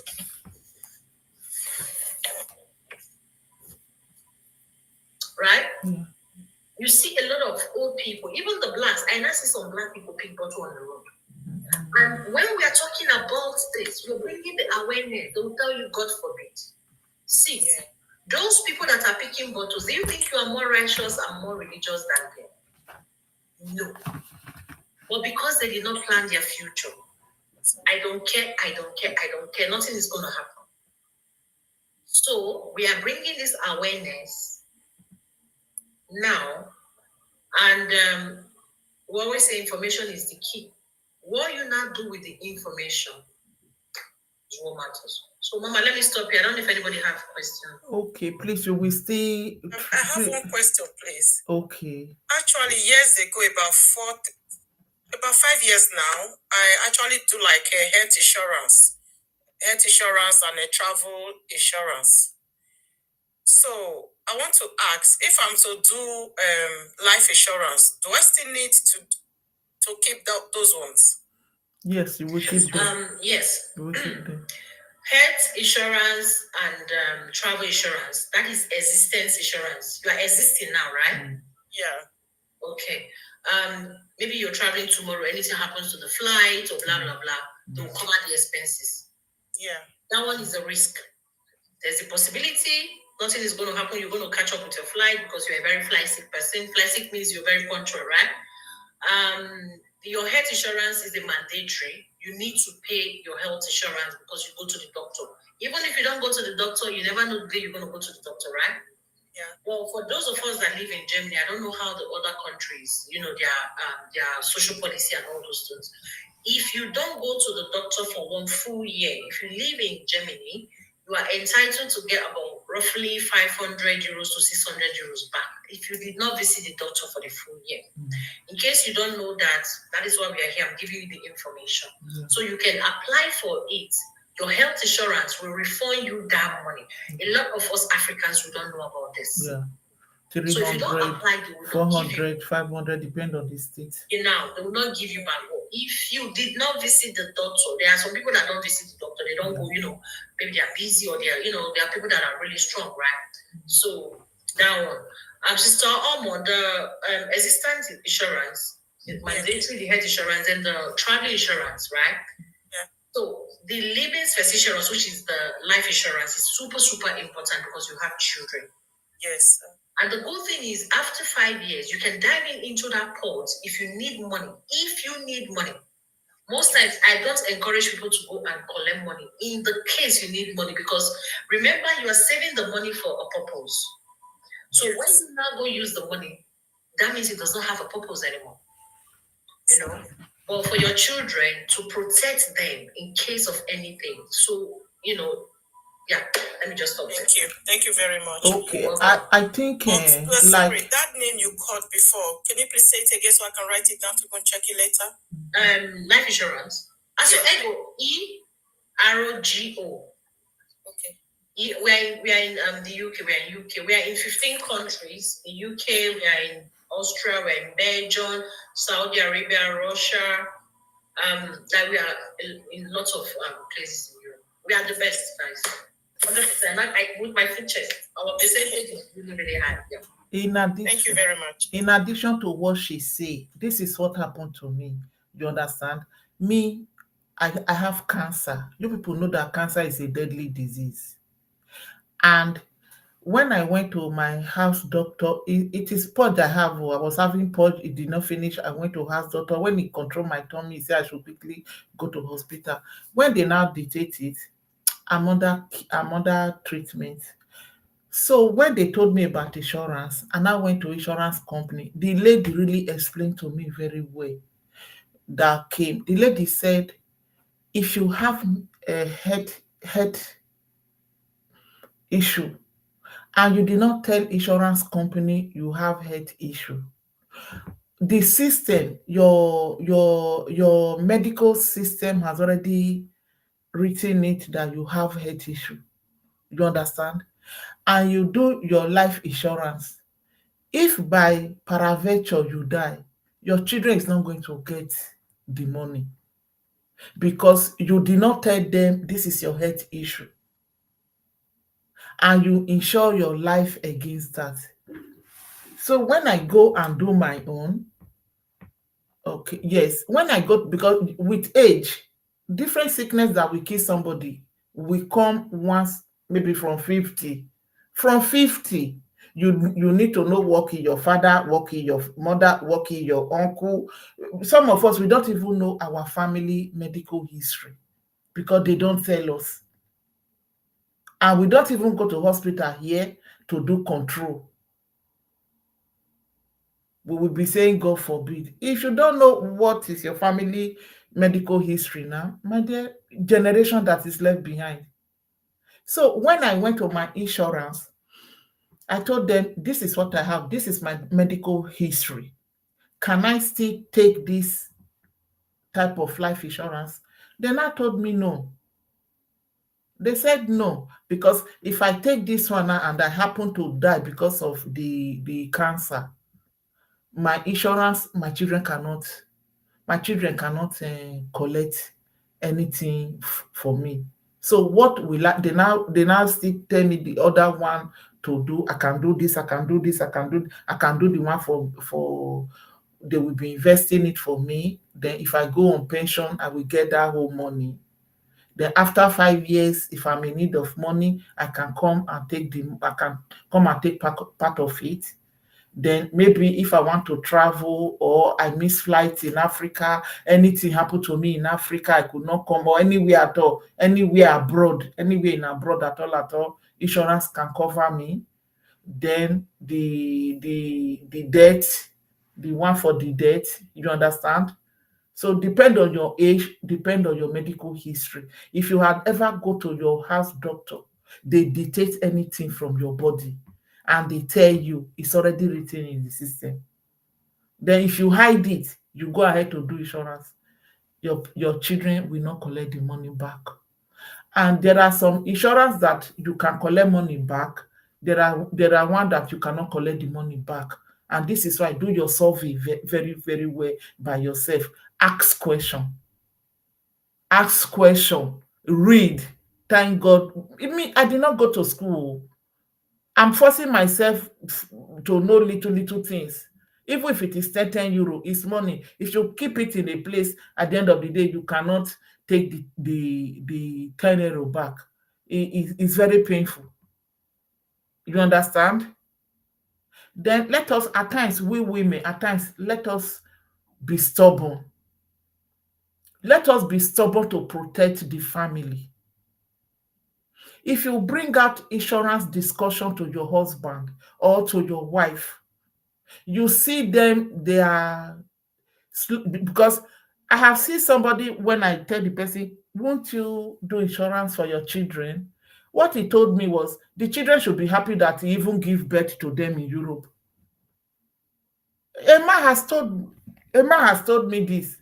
Right? Yeah. You see a lot of old people, even the blacks. I now see some black people pick bottle on the road. And when we are talking about this, we're bringing the awareness. They will tell you, God forbid. See, those people that are picking bottles, do you think you are more righteous and more religious than them? No. But because they did not plan their future, I don't care. Nothing is going to happen. So we are bringing this awareness now. And we always say information is the key. What you now do with the information is what matters. So, Mama, let me stop here. I don't know if anybody have a question. Okay, please, you will stay. I have one question, please. Okay. Actually, years ago, about 5 years now, I actually do like a health insurance and a travel insurance. So I want to ask, if I'm to do life insurance, do I still need to keep those ones? Yes, you will keep them. Yes. You will keep them. Health insurance and travel insurance, that is existence insurance. You are existing now, right? Yeah. Okay. Maybe you're traveling tomorrow, anything happens to the flight or blah, blah, blah. They will cover the expenses. Yeah. That one is a risk. There's a possibility nothing is going to happen. You're going to catch up with your flight because you're a very fly sick person. Fly sick means you're very punctual, right? Your health insurance is a mandatory. You need to pay your health insurance because you go to the doctor. Even if you don't go to the doctor, you never know the day you're going to go to the doctor, right? Yeah. Well, for those of us that live in Germany, I don't know how the other countries, their social policy and all those things. If you don't go to the doctor for 1 full year, if you live in Germany, you are entitled to get about roughly 500 euros to 600 euros back if you did not visit the doctor for the full year. In case you don't know that, that is why we are here. I'm giving you the information. So you can apply for it. Your health insurance will refund you that money. A lot of us Africans, we don't know about this. Yeah. So if you don't 300, apply, they will not give you. 400, 500, depend on the state. They will not give you back. If you did not visit the doctor, there are some people that don't visit the doctor. They don't go, maybe they are busy or there are people that are really strong, right? So that one. Sister Almond, the existence insurance, mandatory the health insurance and the travel insurance, right? Yeah. So the Lebensversicherung, which is the life insurance, is super, super important because you have children. Yes. And the good thing is, after 5 years, you can dive into that pot if you need money. If you need money. Most times, I don't encourage people to go and collect money in the case you need money because remember, you are saving the money for a purpose. So when you now go use the money, that means it does not have a purpose anymore. But for your children, to protect them in case of anything. So, let me just stop there. Thank you very much. Okay, I think sorry, that name you called before, can you please say it again so I can write it down to go and check it later? Life insurance. So EROGO. Okay. We are in the UK. We are in UK. We are in 15 countries. In UK, we are in Austria. We are in Belgium, Saudi Arabia, Russia. We are in lots of places in Europe. We are the best, guys. 100%. With my full chest, our percentage is really, really high. Yeah. In Thank you addition, very much. in addition to what she say, this is what happened to me. You understand? Me, I have cancer. You people know that cancer is a deadly disease. And when I went to my house doctor, it is purge I have. Oh, I was having purge, it did not finish. I went to house doctor. When he controlled my tummy, he said I should quickly go to hospital. When they now dictate it, I'm under treatment. So when they told me about insurance, and I went to insurance company, the lady really explained to me very well that came. The lady said, if you have a head issue and you did not tell insurance company you have health issue, the system, your medical system has already written it that you have health issue. You understand? And you do your life insurance. If by paraventure you die, your children is not going to get the money because you did not tell them this is your health issue and you insure your life against that. So when I go and do my own, okay, yes, when I go, because with age, different sickness that will kill somebody will come once, maybe from 50. From 50, you need to know work in your father, work in your mother, work in your uncle. Some of us, we don't even know our family medical history because they don't tell us. And we don't even go to hospital here to do control. We will be saying God forbid. If you don't know what is your family medical history now, my dear, generation that is left behind. So when I went to my insurance, I told them, this is what I have. This is my medical history. Can I still take this type of life insurance? Then I told me no. They said no, because if I take this one now and I happen to die because of the cancer, my insurance, my children cannot collect anything for me. So what will they now still tell me the other one to do? I can do this, I can do this, I can do the one for they will be investing it for me. Then if I go on pension, I will get that whole money. Then after 5 years, if I'm in need of money, I can come and take part of it. Then maybe if I want to travel or I miss flights in Africa, anything happened to me in Africa, I could not come, or anywhere at all, anywhere abroad, anywhere in abroad at all, insurance can cover me. Then the debt, the one for the debt, you understand? So depend on your age, depend on your medical history. If you had ever go to your house doctor, they dictate anything from your body and they tell you it's already written in the system. Then if you hide it, you go ahead to do insurance. Your children will not collect the money back. And there are some insurance that you can collect money back. There are one that you cannot collect the money back. And this is why do your survey very, very well by yourself. Ask question. Ask question. Read. Thank God. I did not go to school. I'm forcing myself to know little things. Even if it is 10 euro, it's money. If you keep it in a place, at the end of the day, you cannot take the 10 euro back. It's very painful. You understand? Then let us, at times, we women, at times, let us be stubborn. Let us be stubborn to protect the family. If you bring out insurance discussion to your husband or to your wife, you see them, they are, because I have seen somebody, when I tell the person, won't you do insurance for your children? What he told me was the children should be happy that he even give birth to them in Europe. A man has told me this.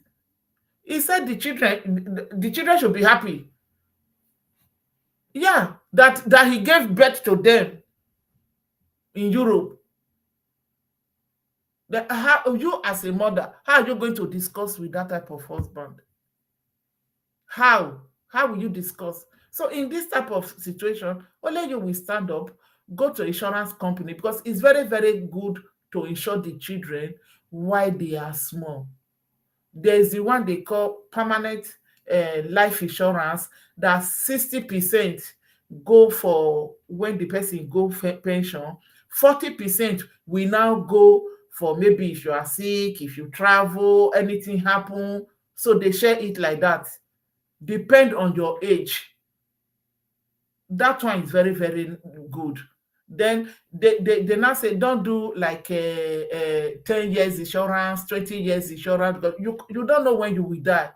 He said the children should be happy. Yeah, that he gave birth to them in Europe. How you, as a mother, how are you going to discuss with that type of husband? How will you discuss? So in this type of situation, only you will stand up, go to insurance company, because it's very, very good to insure the children while they are small. There's the one they call permanent life insurance, that 60% go for when the person go for pension, 40% will now go for maybe if you are sick, if you travel, anything happen. So they share it like that. Depend on your age. That one is very, very good. Then they now say don't do like 10 years insurance, 20 years insurance, because you don't know when you will die.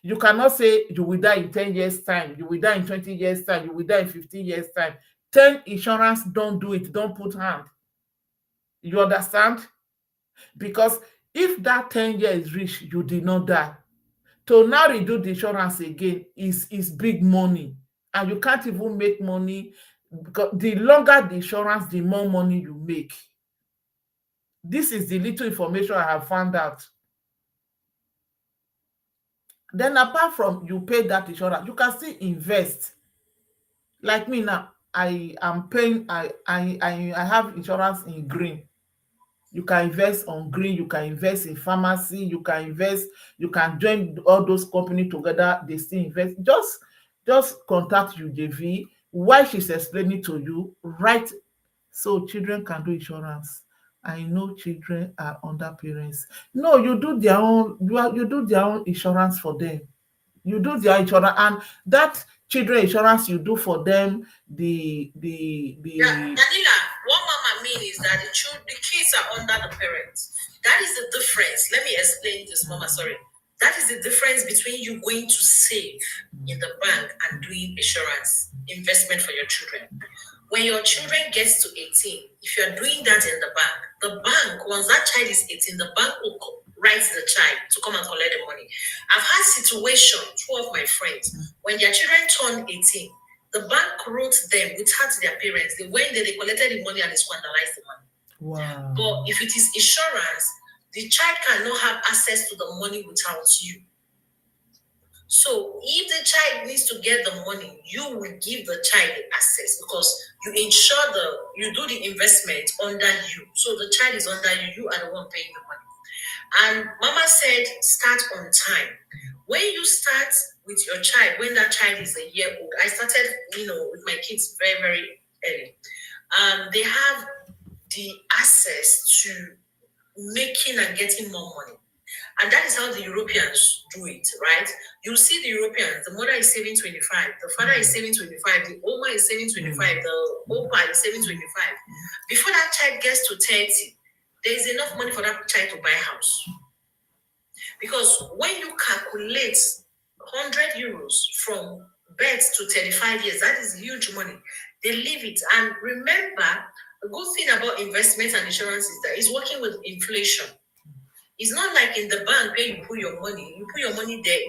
You cannot say you will die in 10 years time, you will die in 20 years time, you will die in 15 years time. 10 insurance, don't do it, don't put hand. You understand? Because if that 10 years reach, you did not die, to now redo the insurance again is big money, and you can't even make money, because the longer the insurance, the more money you make. This is the little information I have found out. Then apart from you pay that insurance, you can still invest. Like me now, I am paying, I have insurance in green. You can invest on green, you can invest in pharmacy, you can invest, you can join all those companies together, they still invest. Just contact UJV while she's explaining to you, right? So children can do insurance. I know children are under parents. No, you do their own, you do their own insurance for them. You do their insurance, and that children insurance you do for them, Yeah, the Daniela, what Mama mean is that the kids are under the parents. That is the difference. Let me explain this, Mama. Sorry. That is the difference between you going to save in the bank and doing insurance investment for your children. When your children gets to 18, if you are doing that in the bank, once that child is 18, the bank will write the child to come and collect the money. I've had situations, two of my friends, when their children turned 18, the bank wrote them without their parents. They went there, they collected the money and they squanderized the money. wow. But if it is insurance, the child cannot have access to the money without you. So if the child needs to get the money, you will give the child the access, because you do the investment under you. So the child is under you, you are the one paying the money. And Mama said, start on time. When you start with your child, when that child is a year old, I started, with my kids very, very early. They have the access to making and getting more money. And that is how the Europeans do it, right? You see the Europeans, the mother is saving 25, the father is saving 25, the Oma is saving 25, the Opa is saving 25. Before that child gets to 30, there is enough money for that child to buy a house. Because when you calculate 100 euros from birth to 35 years, that is huge money. They leave it. And remember, a good thing about investment and insurance is that it's working with inflation. It's not like in the bank where you put your money. You put your money there.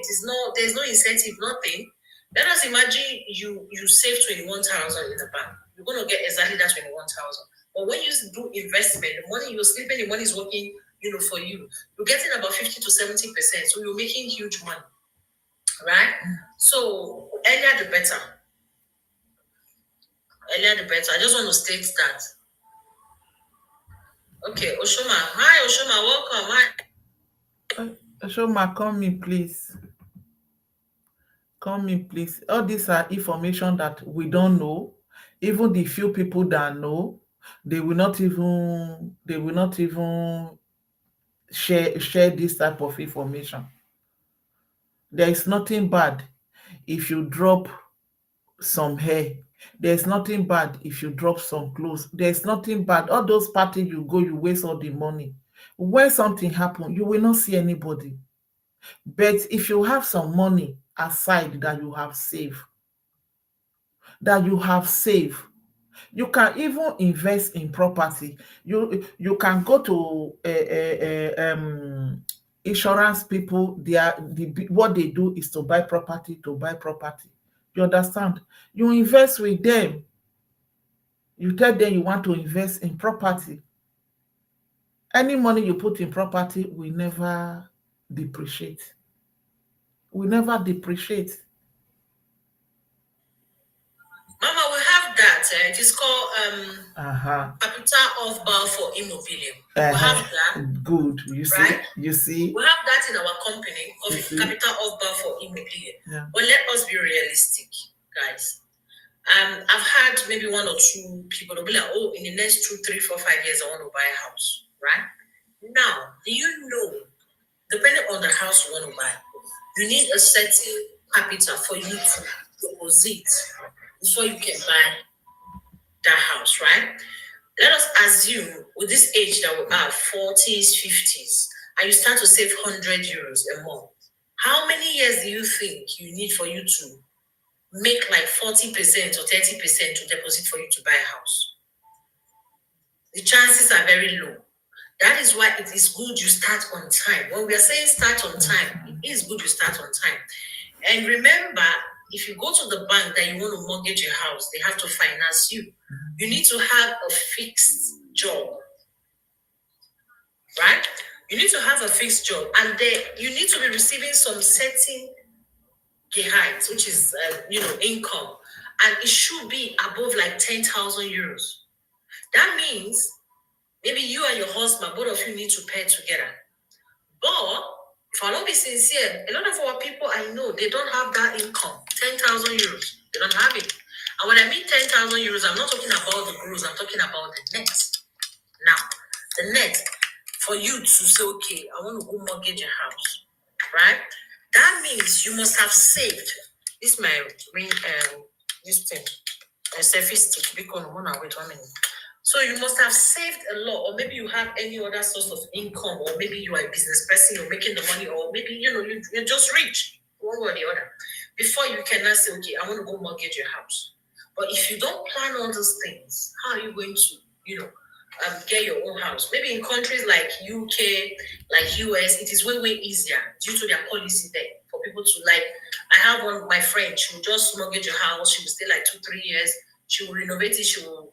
There's no incentive, nothing. Let us imagine you save 21,000 in the bank. You're gonna get exactly that 21,000. But when you do investment, the money you're sleeping, the money is working, for you. You're getting about 50 to 70%. So you're making huge money. Right? So earlier the better. Earlier the better. I just want to state that. Okay, Oshoma. Hi, Oshoma, welcome. Hi. Shoma, come in, please. Come in, please. All these are information that we don't know. Even the few people that know, they will not even share this type of information. There is nothing bad if you drop some hair. There's nothing bad if you drop some clothes. There's nothing bad. All those parties you go, you waste all the money. When something happen, you will not see anybody. But if you have some money aside that you have saved, you can even invest in property. You can go to insurance people. What they do is to buy property, You understand? You invest with them. You tell them you want to invest in property. Any money you put in property will never depreciate. that. It is called Uh-huh. capital of bar for immobilium. We Uh-huh. have that, Good. You see? right? You see? We have that in our company, You of see? capital of bar for immobilium. Yeah. But let us be realistic, guys. I've had maybe one or two people will be like, oh, in the next 2, 3, 4, 5 years, I want to buy a house, right? Now, do you know, depending on the house you want to buy, you need a certain capital for you to deposit before you can buy that house, right? Let us assume with this age that we have, 40s, 50s, and you start to save €100 a month. How many years do you think you need for you to make like 40% or 30% to deposit for you to buy a house? The chances are very low. That is why it is good you start on time. When we are saying start on time, it is good you start on time. And remember, if you go to the bank that you want to mortgage a house, they have to finance you. You need to have a fixed job, right? You need to have a fixed job, and you need to be receiving some certain gehalt, which is income, and it should be above like €10,000. That means maybe you and your husband, both of you need to pair together. But if I don't be sincere, a lot of our people I know, they don't have that income, €10,000. They don't have it. And when I mean €10,000, I'm not talking about the gross, I'm talking about the net. Now, the net for you to say, okay, I want to go mortgage a house, right? That means you must have saved. This my ring, this thing, a selfie stick. Because wait 1 minute. So you must have saved a lot, or maybe you have any other source of income, or maybe you are a business person, you're making the money, or maybe you're just rich, one way or the other. Before you cannot say, okay, I want to go mortgage your house. But if you don't plan all those things, how are you going to, get your own house? Maybe in countries like UK, like US, it is way, way easier due to their policy there for people to like. I have one of my friends, she will just mortgage a house, she will stay like 2, 3 years, she will renovate it, she will,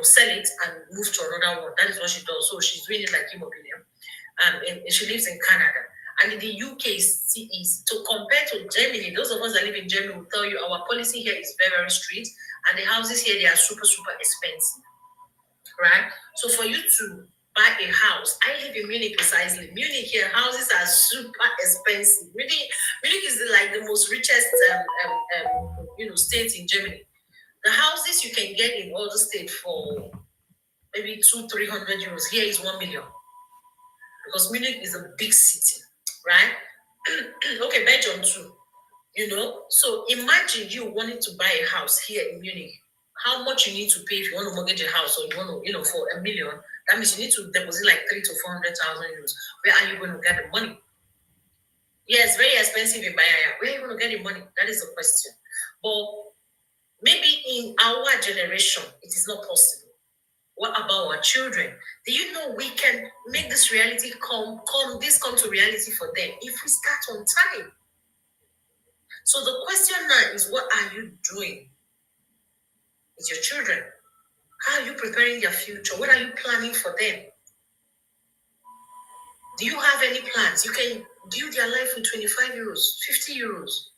sell it and move to another one. That is what she does. So she's doing it like immobilium. And she lives in Canada. And in the UK is to compare to Germany, those of us that live in Germany will tell you our policy here is very, very strict, and the houses here they are super, super expensive. Right? So for you to buy a house, I live in Munich precisely. Munich here, houses are super expensive. Munich is like the most richest state in Germany. The houses you can get in all the states for maybe 200-300 euros. Here is 1 million. Because Munich is a big city, right? Okay, Belgium too. So imagine you wanting to buy a house here in Munich. How much you need to pay if you want to mortgage a house, or you want to, for $1 million? That means you need to deposit like 300,000 to 400,000 euros. Where are you going to get the money? Yes, very expensive in Bayaya. Where are you going to get the money? That is the question. But maybe in our generation, it is not possible. What about our children? Do you know we can make this reality come to reality for them if we start on time? So the question now is, what are you doing with your children? How are you preparing their future? What are you planning for them? Do you have any plans? You can build your life with €25, €50.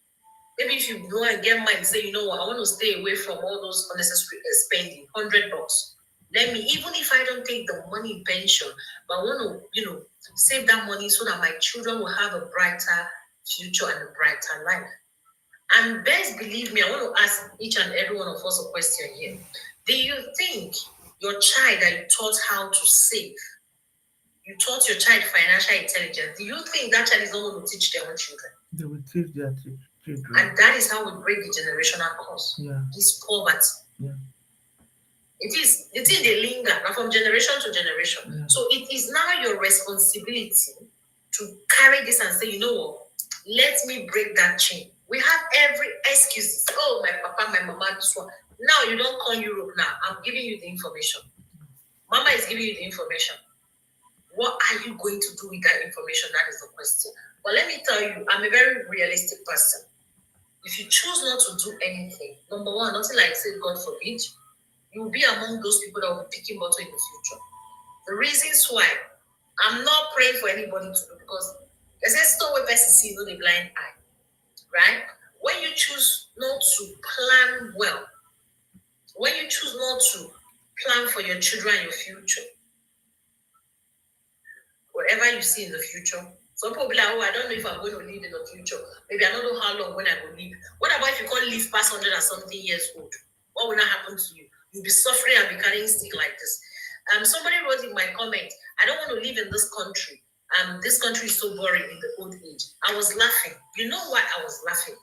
Maybe if you go and get mine, say, you know what, I want to stay away from all those unnecessary spending, $100. Let me, even if I don't take the money in pension, but I want to, save that money so that my children will have a brighter future and a brighter life. And best believe me, I want to ask each and every one of us a question here. Do you think your child that you taught how to save, you taught your child financial intelligence, do you think that child is not going to teach their own children? They will teach their children. And that is how we break the generational curse. Yeah. This poverty. Yeah. It is the thing they linger now from generation to generation. Yeah. So it is now your responsibility to carry this and say, you know what, let me break that chain. We have every excuse. Oh, my papa, my mama, this one. Now you don't call Europe now. I'm giving you the information. Mama is giving you the information. What are you going to do with that information? That is the question. But let me tell you, I'm a very realistic person. If you choose not to do anything, number one, nothing like say, God forbid, you will be among those people that will be picking bottle in the future. The reasons why I'm not praying for anybody to do, because there's a stone where person see no the blind eye, right? When you choose not to plan well, When you choose not to plan for your children and your future, whatever you see in the future. Some people be like, oh, I don't know if I'm going to live in the future. Maybe I don't know how long when I will live. What about if you can't live past 100 and something years old? What will not happen to you? You'll be suffering and be carrying stick like this. Somebody wrote in my comment, I don't want to live in this country. This country is so boring in the old age. I was laughing. You know why I was laughing?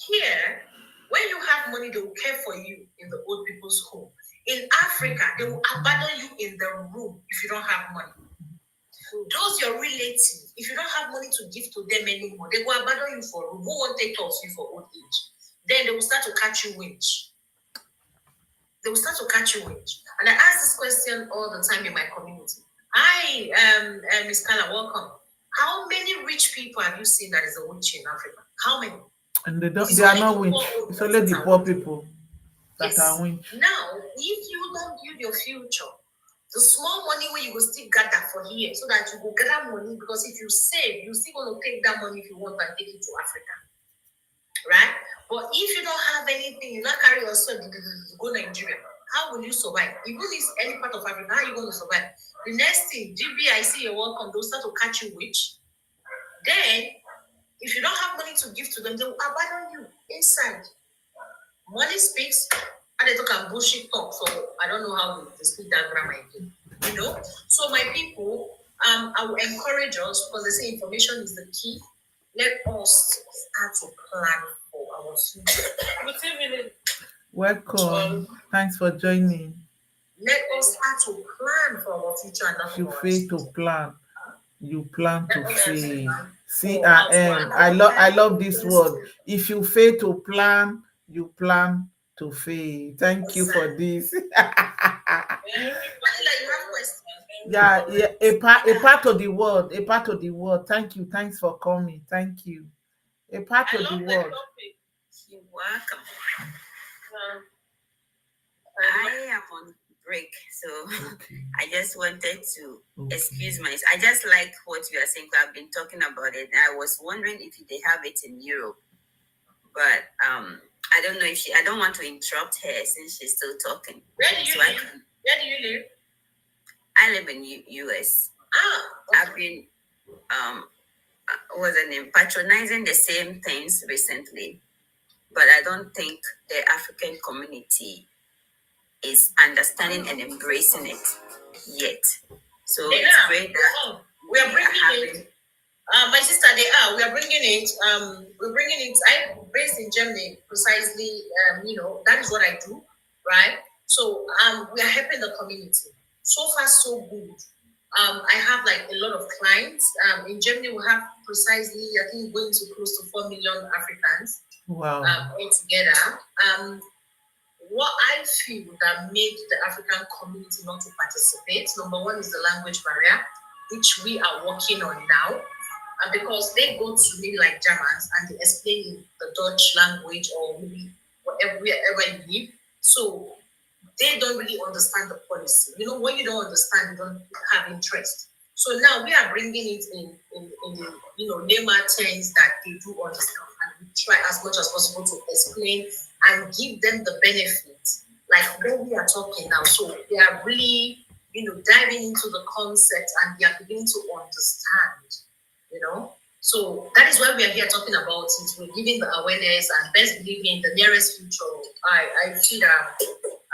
Here, when you have money, they will care for you in the old people's home. In Africa, they will abandon you in the room if you don't have money. Those your relatives, if you don't have money to give to them anymore, they will abandon you for a room. Who won't take care of you for old age? Then they will start to catch you winch. They will start to catch you winch. And I ask this question all the time in my community. Hi, Miss Kala, welcome. How many rich people have you seen that is a witch in Africa? How many? And they It's are only not the winch. poor old It's ones only that the are poor witch. people that Yes. are winch. Now, if you don't build your future, the small money where you will still gather for here so that you will gather money, because if you save, you're still going to take that money if you want and take it to Africa. Right? But if you don't have anything, you not carry yourself to go Nigeria, how will you survive? Even if any part of Africa, how are you going to survive? The next thing, GB, I see you're welcome, they'll start to catch you witch. Then, if you don't have money to give to them, they will abandon you inside. Money speaks, and they talk and bullshit talk. So I don't know how to speak that grammar again. You know? So my people, I will encourage us, because they say information is the key. Let us start to plan for our future. Good evening. Welcome. Thanks for joining. Let us start to plan for our future and not You for our fail to future. plan. You plan to Let us fail. plan CRM. for our I love this word. If you fail to plan, you plan to fail. Thank you for this. Manila, you have questions? Yeah, a part of the word. A part of the word. Thank you. Thanks for coming. Thank you. A part of the word. You're welcome. I am on break, so Okay. I just wanted to Okay. excuse myself. I just like what you are saying. I've been talking about it. I was wondering if they have it in Europe, but I don't know if I don't want to interrupt her since she's still talking. Where do you live? Where do you live? I live in US. Okay. I've been what's the name, patronizing the same things recently, but I don't think the African community is understanding and embracing it yet. So it's great that we are bringing it. My sister, we are bringing it. We're bringing it. I'm based in Germany, precisely. That is what I do, right? So, we are helping the community. So far, so good. I have like a lot of clients. In Germany, we have precisely, I think, going to close to 4 million Africans. Wow. Altogether. What I feel that made the African community not to participate, number one, is the language barrier, which we are working on now. Because they go to maybe like Germans and they explain in the Dutch language or maybe wherever you live. So they don't really understand the policy. When you don't understand, you don't have interest. So now we are bringing it in layman terms that they do understand, and we try as much as possible to explain and give them the benefits, like what we are talking now. So they are really, diving into the concept and they are beginning to understand. So that is why we are here talking about it. We're giving the awareness, and best believe me, in the nearest future, I feel that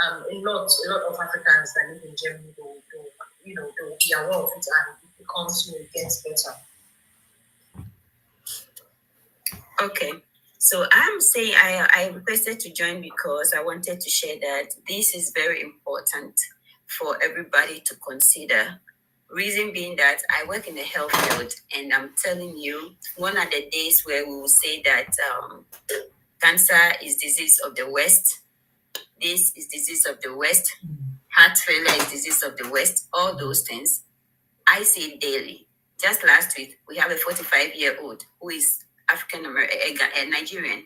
a lot of Africans that live in Germany will be aware of it, and it becomes, it gets better. Okay. So I'm saying I requested to join because I wanted to share that this is very important for everybody to consider. Reason being that I work in the health field, and I'm telling you, one of the days where we will say that cancer is disease of the West, this is disease of the West, heart failure is disease of the West, all those things, I see it daily. Just last week, we have a 45-year-old who is African American, Nigerian,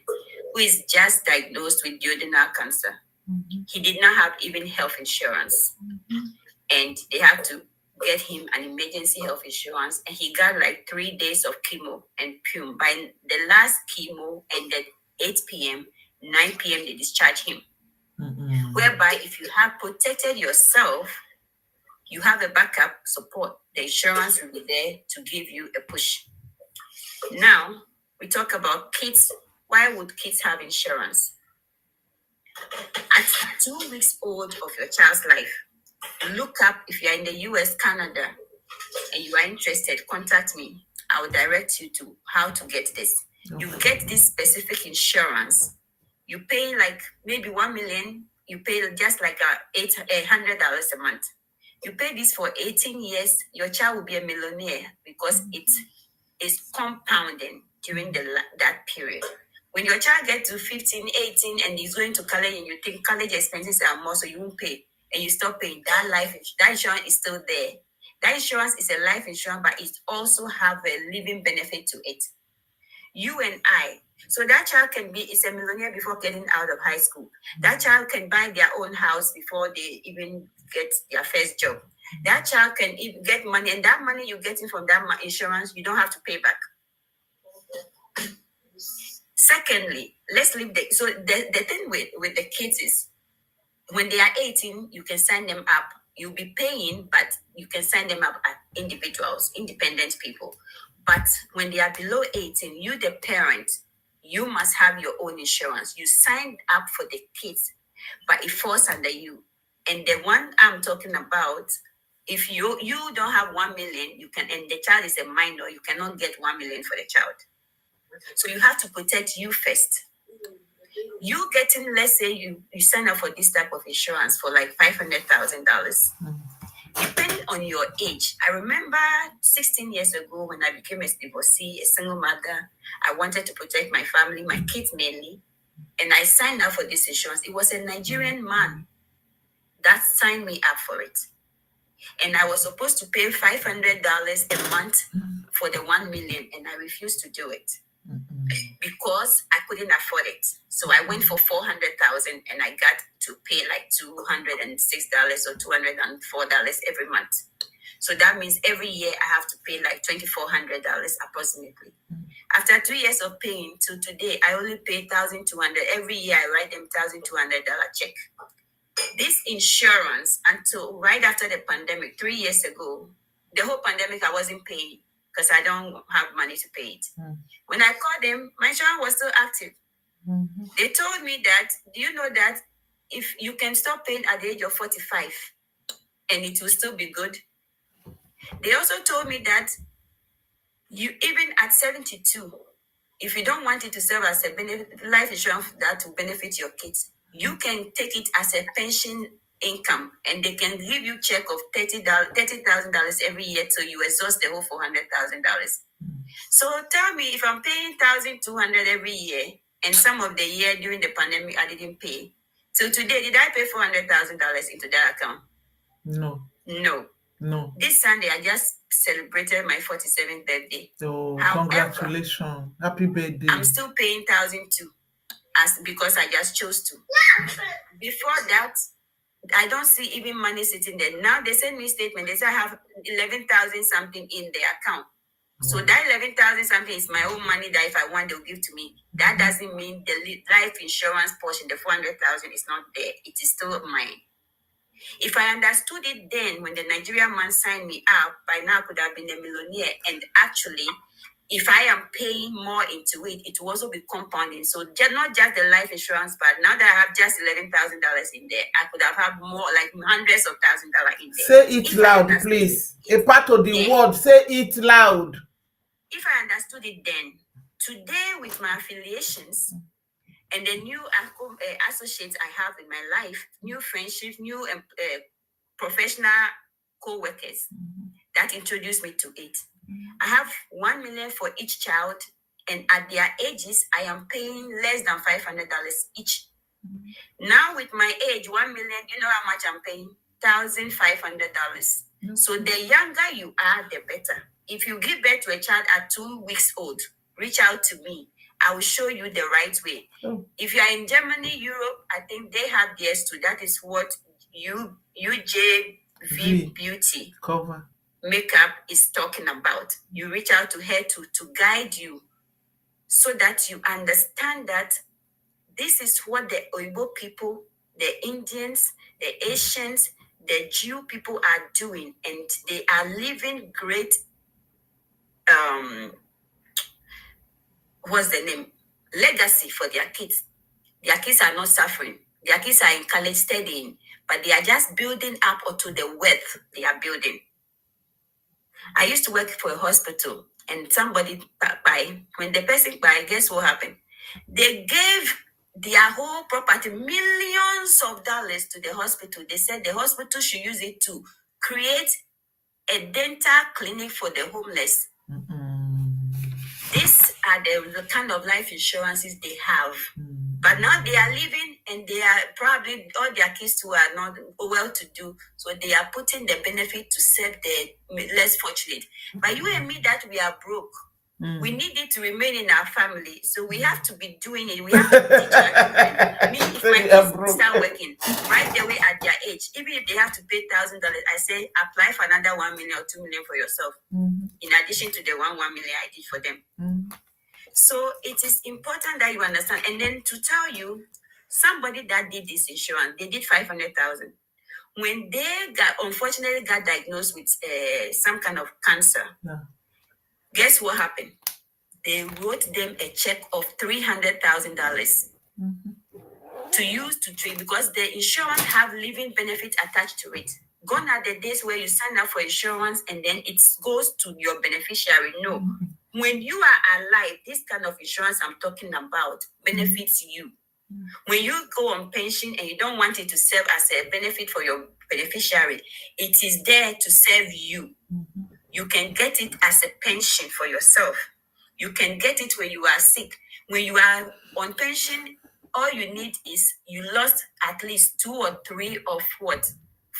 who is just diagnosed with duodenal cancer. Mm-hmm. He did not have even health insurance. Mm-hmm. And they had to get him an emergency health insurance, and he got like 3 days of chemo and pum. By the last chemo ended 8 p.m., 9 p.m. they discharged him. whereby if you have protected yourself, you have a backup support. The insurance will be there to give you a push. Now, we talk about kids. Why would kids have insurance? At 2 weeks old of your child's life, look up if you're in the US, Canada, and you are interested, contact me. I will direct you to how to get this. You get this specific insurance. You pay like maybe 1 million. You pay just like $800 a month. You pay this for 18 years. Your child will be a millionaire because it is compounding during that period. When your child gets to 15, 18, and he's going to college, and you think college expenses are more, so you won't pay, and you stop paying, that insurance is still there. That insurance is a life insurance, but it also have a living benefit to it. You and I. So that child is a millionaire before getting out of high school. That child can buy their own house before they even get their first job. That child can even get money, and that money you're getting from that insurance, you don't have to pay back. Secondly, let's leave so the thing with the kids is when they are 18, you can sign them up. You'll be paying, but you can sign them up as individuals, independent people. But when they are below 18, you, the parent, you must have your own insurance. You signed up for the kids, but it falls under you. And the one I'm talking about, if you don't have 1 million, you can, and the child is a minor, you cannot get 1 million for the child. So you have to protect you first. You getting, let's say you sign up for this type of insurance for like $500,000. Depending on your age, I remember 16 years ago when I became a divorcee, a single mother, I wanted to protect my family, my kids mainly, and I signed up for this insurance. It was a Nigerian man that signed me up for it. And I was supposed to pay $500 a month for the 1 million, and I refused to do it because I couldn't afford it. So I went for 400,000, and I got to pay like $206 or $204 every month. So that means every year I have to pay like $2,400 approximately. After 3 years of paying to today, I only pay $1,200. Every year I write them $1,200 check. This insurance, until right after the pandemic, 3 years ago, the whole pandemic I wasn't paying because I don't have money to pay it. When I called them, my insurance was still active. They told me that, do you know that if you can stop paying at the age of 45 and it will still be good? They also told me that you even at 72, if you don't want it to serve as a life insurance that will benefit your kids, you can take it as a pension income, and they can give you check of $30,000 every year till you exhaust the whole $400,000. So tell me, if I'm paying $1,200 every year, and some of the year during the pandemic I didn't pay, so today did I pay $400,000 into that account? No. This Sunday I just celebrated my 47th birthday. Oh, however, congratulations! Happy birthday! I'm still paying $1,200 because I just chose to. Before that, I don't see even money sitting there. Now they send me a statement. They say I have 11,000 something in the account. So that 11,000 something is my own money that if I want, they'll give to me. That doesn't mean the life insurance portion, the 400,000 is not there. It is still mine. If I understood it then, when the Nigerian man signed me up, by now I could have been a millionaire. And actually, if I am paying more into it, it will also be compounding. So not just the life insurance part. Now that I have just $11,000 in there, I could have had more, like hundreds of $1,000s in there. Say it loud, please. A part of the word. Say it loud. If I understood it then, today with my affiliations and the new associates I have in my life, new friendships, new professional co-workers that introduced me to it. I have 1 million for each child, and at their ages, I am paying less than $500 each. Now with my age, 1 million, you know how much I'm paying? $1,500. So the younger you are, the better. If you give birth to a child at 2 weeks old, reach out to me. I will show you the right way. If you are in Germany, Europe, I think they have theirs too. That is what UJV Beauty Cover Makeup is talking about. You reach out to her to guide you so that you understand that this is what the Oibo people the Indians, the Asians, the Jew people are doing, and they are living great. What's the name? Legacy for their kids. Their kids are not suffering. Their kids are in college studying, but they are just building up onto the wealth they are building. I used to work for a hospital, and somebody by when the person by, guess what happened? They gave their whole property, millions of dollars, to the hospital. They said the hospital should use it to create a dental clinic for the homeless. These are the kind of life insurances they have. But now they are living, and they are probably all their kids who are not well to do. So they are putting the benefit to serve the less fortunate. But you and me, that we are broke. We need it to remain in our family. So we have to be doing it. We have to teach our children. Me, if my kids start working right away at their age, even if they have to pay $1,000, I say apply for another 1 million or 2 million for yourself, in addition to the 1 million I did for them. So it is important that you understand. And then to tell you, somebody that did this insurance, they did 500,000. When they unfortunately got diagnosed with some kind of cancer, guess what happened? They wrote them a check of $300,000 to use to treat, because the insurance have living benefit attached to it. Gone are the days where you sign up for insurance and then it goes to your beneficiary. No. When you are alive, this kind of insurance I'm talking about benefits you. When you go on pension and you don't want it to serve as a benefit for your beneficiary, it is there to serve you. You can get it as a pension for yourself. You can get it when you are sick. When you are on pension, all you need is you lost at least 2 or 3 of what?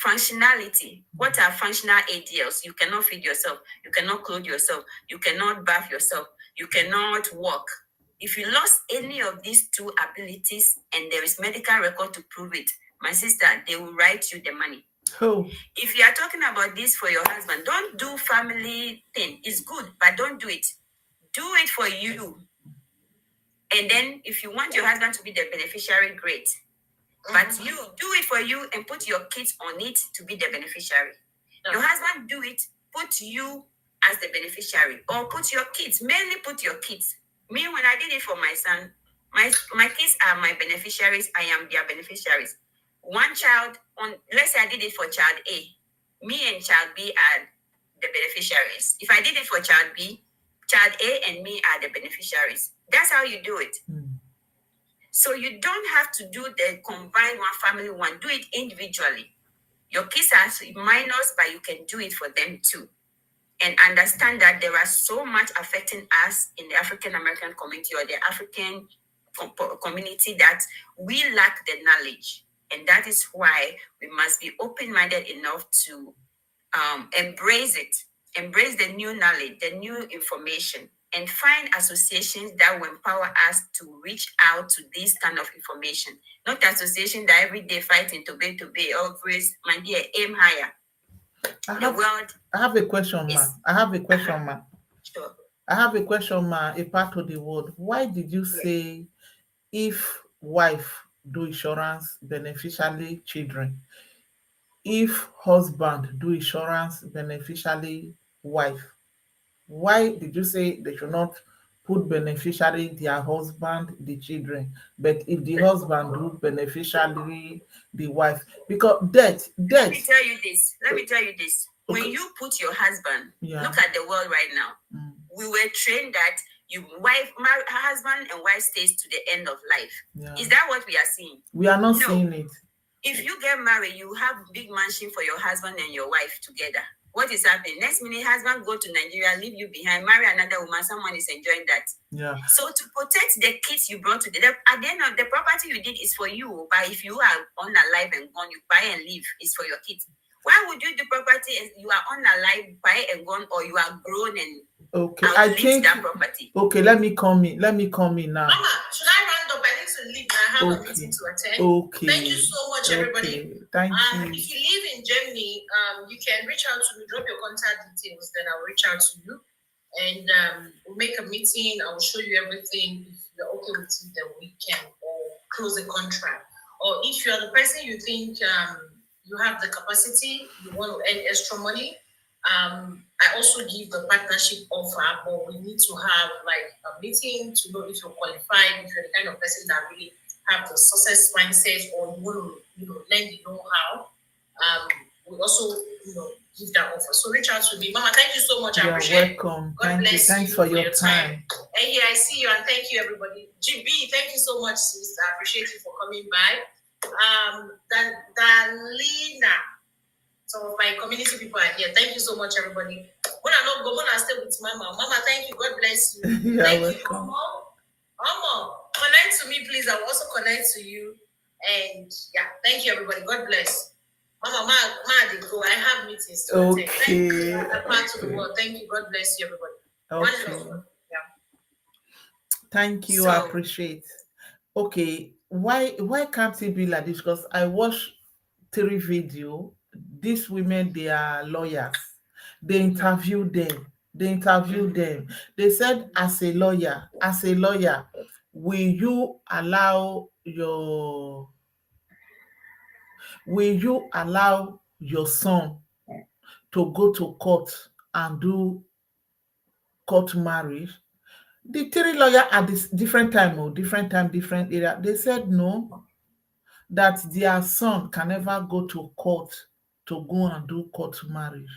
Functionality. What are functional ADLs? You cannot feed yourself. You cannot clothe yourself. You cannot bath yourself. You cannot walk. If you lost any of these 2 abilities and there is medical record to prove it, my sister, they will write you the money. If you are talking about this for your husband, don't do family thing. It's good, but don't do it. Do it for you. And then if you want your husband to be the beneficiary, great. But you do it for you and put your kids on it to be the beneficiary. Your husband do it, put you as the beneficiary, or put your kids, mainly put your kids. Me, when I did it for my son, my kids are my beneficiaries. I am their beneficiaries. One child, let's say I did it for child A. Me and child B are the beneficiaries. If I did it for child B, child A and me are the beneficiaries. That's how you do it. So you don't have to do the combined one family one. Do it individually. Your kids are minors, but you can do it for them too. And understand that there are so much affecting us in the African American community or the African community that we lack the knowledge. And that is why we must be open-minded enough to embrace it, embrace the new knowledge, the new information, and find associations that will empower us to reach out to this kind of information. Not association that every day fighting to be always, my dear, aim higher. I have a question, ma. I have a question, ma. Sure. I have a question, ma. A part of the word. Why did you say if wife do insurance beneficially children? If husband do insurance beneficially wife? Why did you say they should not put beneficiary their husband, the children, but if the husband do beneficiary the wife? Because death. Let me tell you this. Okay. When you put your husband, look at the world right now. We were trained that husband and wife stays to the end of life. Is that what we are seeing? We are not seeing it. If you get married, you have big mansion for your husband and your wife together. What is happening? Next minute, husband go to Nigeria, leave you behind, marry another woman. Someone is enjoying that. So to protect the kids you brought to at the end of the property you did is for you. But if you are unalive and gone, you buy and leave. It's for your kids. Why would you do property as you are unalive, buy and gone, or you are grown and I think that property? Okay, let me come in now. Mama, should I round up? I need to leave. I have a meeting to attend. Okay. Thank you so much, everybody. Thank you. If you live in Germany, you can reach out to me, drop your contact details, then I'll reach out to you. And we'll make a meeting. I will show you everything. If you're okay with it, then we can close a contract. or if you're the person you think you have the capacity, you want to earn extra money, I also give the partnership offer, but we need to have like a meeting to know if you're qualified, if you're the kind of person that really have the success mindset, or you want to, learn the know-how. We also, give that offer. So reach out to me, Mama. Thank you so much. I You're appreciate it. welcome. God Thank you. bless Thanks you for for your your time. time. And here I see you, and thank you, everybody. GB, thank you so much, sis. I appreciate you for coming by. Dalina. Some of my community people are here. Thank you so much, everybody. When I not go, when I stay with Mama. Mama, thank you. God bless you. You're Thank welcome. you, Mama. Connect to me, please. I will also connect to you. And yeah, thank you, everybody. God bless. Mama, they go. I have meetings to attend. Thank you. I'm part of the world. Thank you. God bless you, everybody. Okay. Yeah. Thank you. I appreciate. Okay, why can't it be like this? Because I watched 3 video. These women, they are lawyers. They interviewed them. They said, as a lawyer, will you allow your son to go to court and do court marriage? The 3 lawyer at this different time, different area, they said no, that their son can never go to court to go and do court marriage.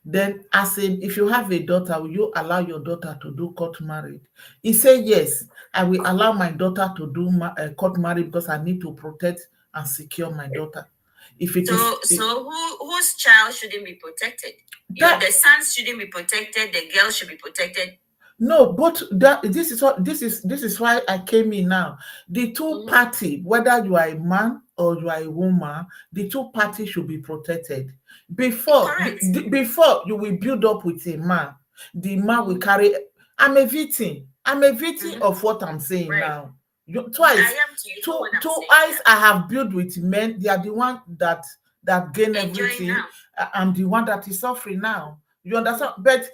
Then, if you have a daughter, will you allow your daughter to do court marriage? He said, yes, I will allow my daughter to do court marriage because I need to protect and secure my daughter. Whose child shouldn't be protected? The sons shouldn't be protected. The girls should be protected. No, but this is why I came in now. The two party, whether you are a man or you are a woman, the two parties should be protected. Before you will build up with a man, the man will carry. I'm a victim of what I'm saying now. Twice I have built with men. They are the one that gain everything. I'm the one that is suffering now. You understand? But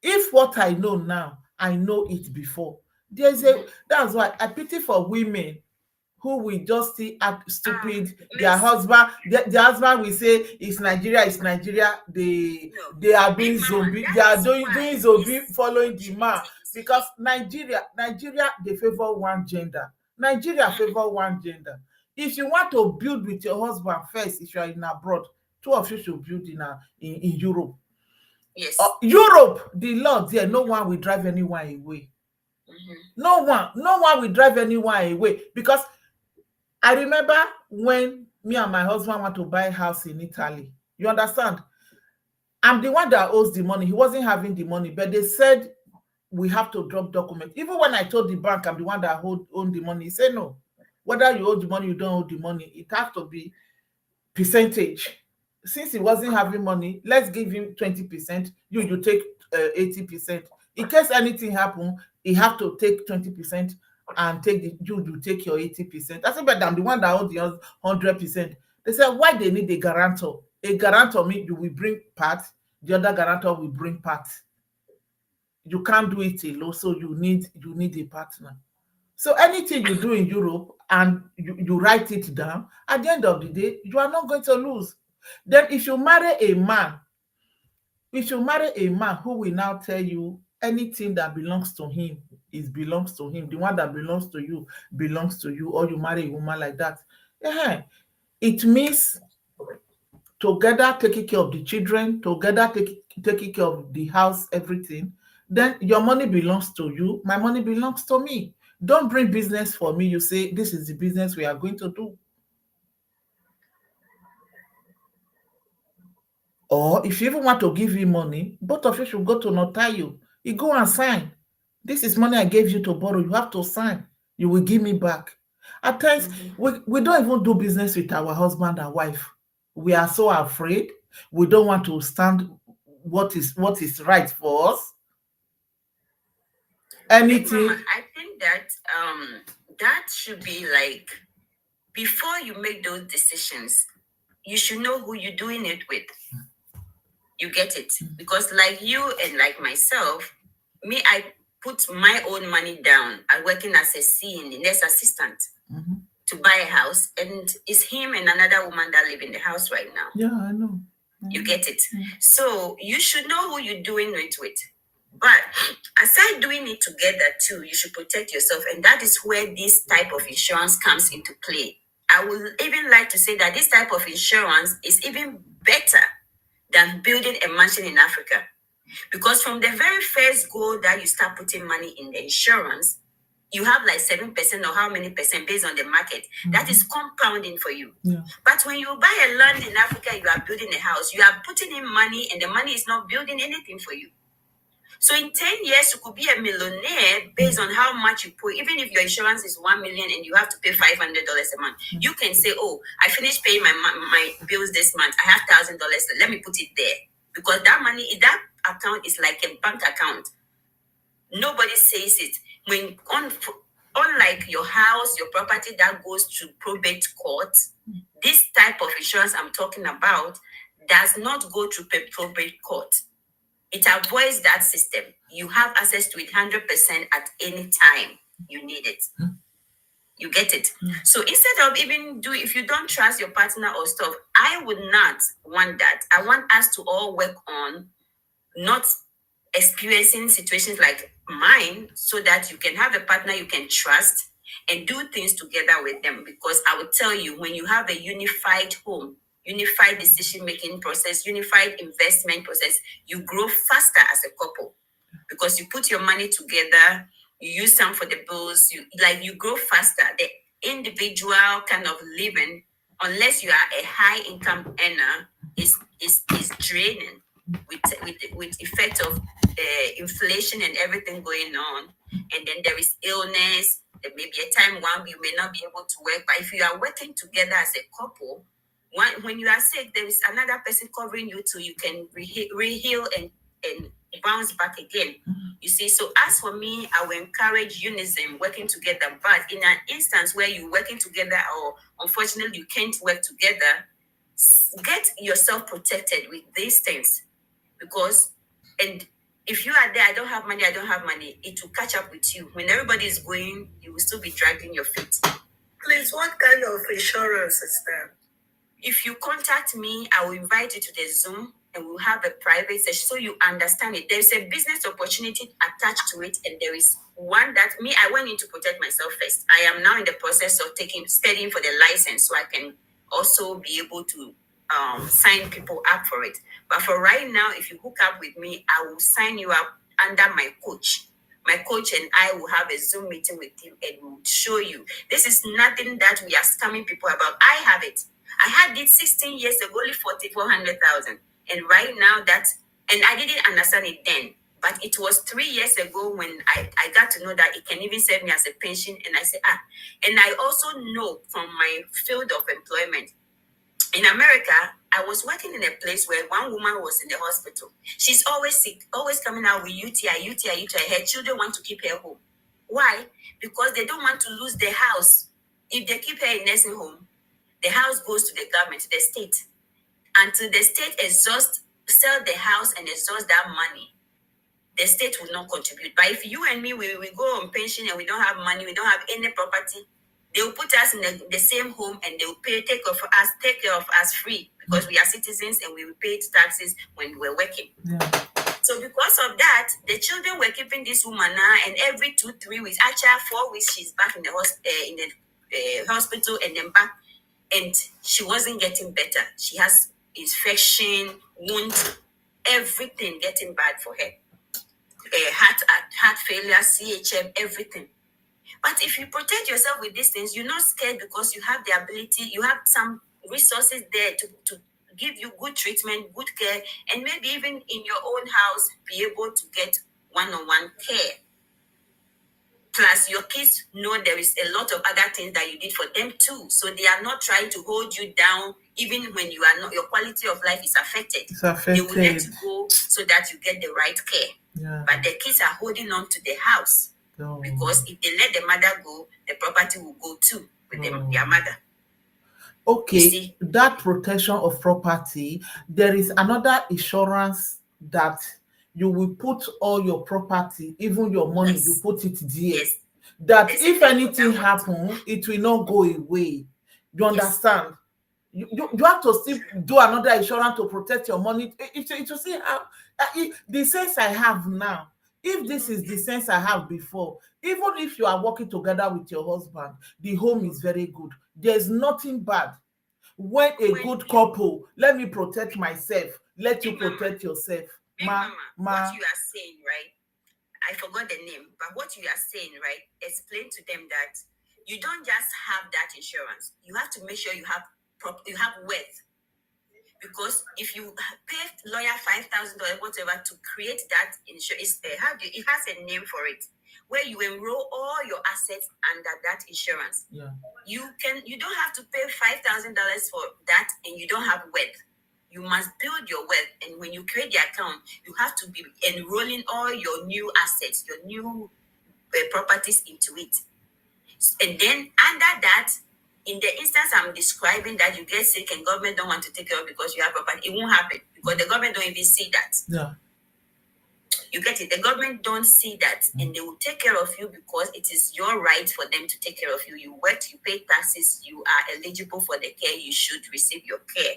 if what I know now, I know it before. That's why I pity for women who will just still act stupid. Their husband will say, it's Nigeria. They are doing zombie. They are doing zombie following the man, because Nigeria, they favor one gender. If you want to build with your husband first, if you are in abroad, two of you should build in Europe. Yes. Europe, the law there, no one will drive anyone away. No one will drive anyone away, because I remember when me and my husband want to buy a house in Italy. You understand? I'm the one that owes the money. He wasn't having the money, but they said we have to drop documents. Even when I told the bank I'm the one that own the money, he said no. Whether you owe the money, you don't owe the money, it has to be percentage. Since he wasn't having money, let's give him 20%. You take 80%. In case anything happen, he have to take 20% and you take your 80%. I said, but I'm the one that owns the 100%. They said, why they need a guarantor? A guarantor means you will bring part, the other guarantor will bring part. You can't do it alone, so you need a partner. So anything you do in Europe and you write it down, at the end of the day, you are not going to lose. Then if you marry a man who will now tell you anything that belongs to him belongs to him, the one that belongs to you belongs to you, or you marry a woman like that, it means together taking care of the children, together taking care of the house, everything. Then your money belongs to you, my money belongs to me. Don't bring business for me. You say, this is the business we are going to do. Or if you even want to give him money, both of you should go to notario. You go and sign. This is money I gave you to borrow. You have to sign. You will give me back. At times, we don't even do business with our husband and wife. We are so afraid. We don't want to stand what is right for us. Anything. Mama, I think that that should be like, before you make those decisions, you should know who you're doing it with. You get it? Because like you and like myself, me, I put my own money down. I'm working as a CNA, nurse assistant. to buy a house, and it's him and another woman that live in the house right now. Yeah, I know. You get it? So you should know who you're doing it with. But aside doing it together too, you should protect yourself. And that is where this type of insurance comes into play. I would even like to say that this type of insurance is even better than building a mansion in Africa. Because from the very first goal that you start putting money in the insurance, you have like 7% or how many percent based on the market. That is compounding for you. Yeah. But when you buy a land in Africa, you are building a house, you are putting in money and the money is not building anything for you. So in 10 years, you could be a millionaire based on how much you put. Even if your insurance is 1 million and you have to pay $500 a month, you can say, oh, I finished paying my bills this month. I have $1,000. Let me put it there. Because that money, that account is like a bank account. Nobody says it. Unlike your house, your property that goes to probate court, this type of insurance I'm talking about does not go to probate court. It avoids that system. You have access to it 100% at any time you need it. You get it? So instead of even if you don't trust your partner or stuff, I would not want that. I want us to all work on not experiencing situations like mine so that you can have a partner you can trust and do things together with them. Because I will tell you, when you have a unified home, unified decision-making process, unified investment process, you grow faster as a couple because you put your money together, you use some for the bills, you grow faster. The individual kind of living, unless you are a high income earner, is draining with effect of inflation and everything going on. And then there is illness. There may be a time when you may not be able to work, but if you are working together as a couple, when you are sick, there is another person covering you too. You can reheal and bounce back again. You see, so as for me, I will encourage unison, working together. But in an instance where you're working together or unfortunately you can't work together, get yourself protected with these things. Because, and if you are there, I don't have money, it will catch up with you. When everybody is going, you will still be dragging your feet. Please, what kind of insurance is that? If you contact me, I will invite you to the Zoom and we'll have a private session so you understand it. There's a business opportunity attached to it, and there is one that I went in to protect myself first. I am now in the process of studying for the license so I can also be able to sign people up for it. But for right now, if you hook up with me, I will sign you up under my coach. My coach and I will have a Zoom meeting with him and we'll show you. This is nothing that we are scamming people about. I have it. I had it 16 years ago, only 400,000. And right now and I didn't understand it then. But it was 3 years ago when I got to know that it can even serve me as a pension. And I said, And I also know from my field of employment, in America, I was working in a place where one woman was in the hospital. She's always sick, always coming out with UTI. Her children want to keep her home. Why? Because they don't want to lose their house. If they keep her in nursing home, the house goes to the government, to the state. Until the state sell the house and exhaust that money, the state will not contribute. But if you and me, we go on pension and we don't have money, we don't have any property, they will put us in the same home and they will take care of us free because we are citizens and we will pay taxes when we're working. Yeah. So because of that, the children were keeping this woman now, and every 2-3 weeks, actually 4 weeks, she's back in the hospital and then back, and she wasn't getting better. She has infection, wound, everything getting bad for her. Heart failure, CHM, everything. But if you protect yourself with these things, you're not scared because you have the ability, you have some resources there to give you good treatment, good care, and maybe even in your own house, be able to get one-on-one care. Plus, your kids know there is a lot of other things that you did for them too. So they are not trying to hold you down, even when you are not, your quality of life is affected. It's affected. They will let you go so that you get the right care. Yeah. But the kids are holding on to the house. Oh. Because if they let the mother go, the property will go too with their mother. Okay, that protection of property, there is another insurance that you will put all your property, even your money, Yes. you put it there. Yes. that There's a if name for anything that word. happen, it will not go away. You Yes. understand? You have to still do another insurance to protect your money. It will see how the sense I have now. If this is the sense I have before, even if you are working together with your husband, the home is very good. There's nothing bad when a When good you, couple, let me protect myself, let you Big Mama, protect yourself. Big Ma, Mama, what ma, you are saying, right? I forgot the name, but what you are saying, right? Explain to them that you don't just have that insurance. You have to make sure you have you have wealth. Because if you pay lawyer $5,000 whatever to create that insurance, it has a name for it, where you enroll all your assets under that insurance. yeah. You don't have to pay $5,000 for that, and you don't have wealth. You must build your wealth, and when you create the account, you have to be enrolling all your new assets, your new properties into it. And then under that, in the instance I'm describing that you get sick and government don't want to take care of because you have property, it won't happen because the government don't even see that. Yeah. You get it? The government don't see that, and they will take care of you because it is your right for them to take care of you. You work, you pay taxes, you are eligible for the care, you should receive your care.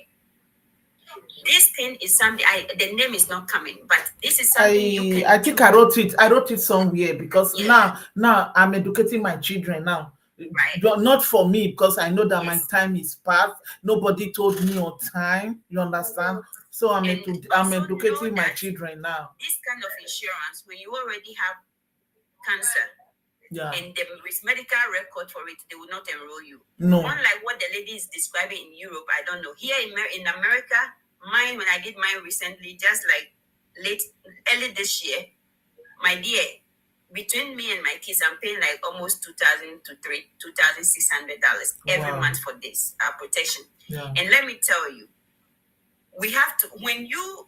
This thing is something the name is not coming, but this is something you can I think do. I wrote it somewhere because Yeah. now I'm educating my children now. Right. Not for me, because I know that my Yes. time is past. Nobody told me on time. You understand? So I'm And I'm also know educating my that children now. this kind of insurance, when you already have cancer Yeah. and the medical record for it, they will not enroll you. No. Unlike what the lady is describing in Europe, I don't know. Here in America, mine, when I did mine recently, just like early this year, my dear, between me and my kids, I'm paying like almost $2,000 to $2,600 every Wow. month for this protection. Yeah. And let me tell you, we have to,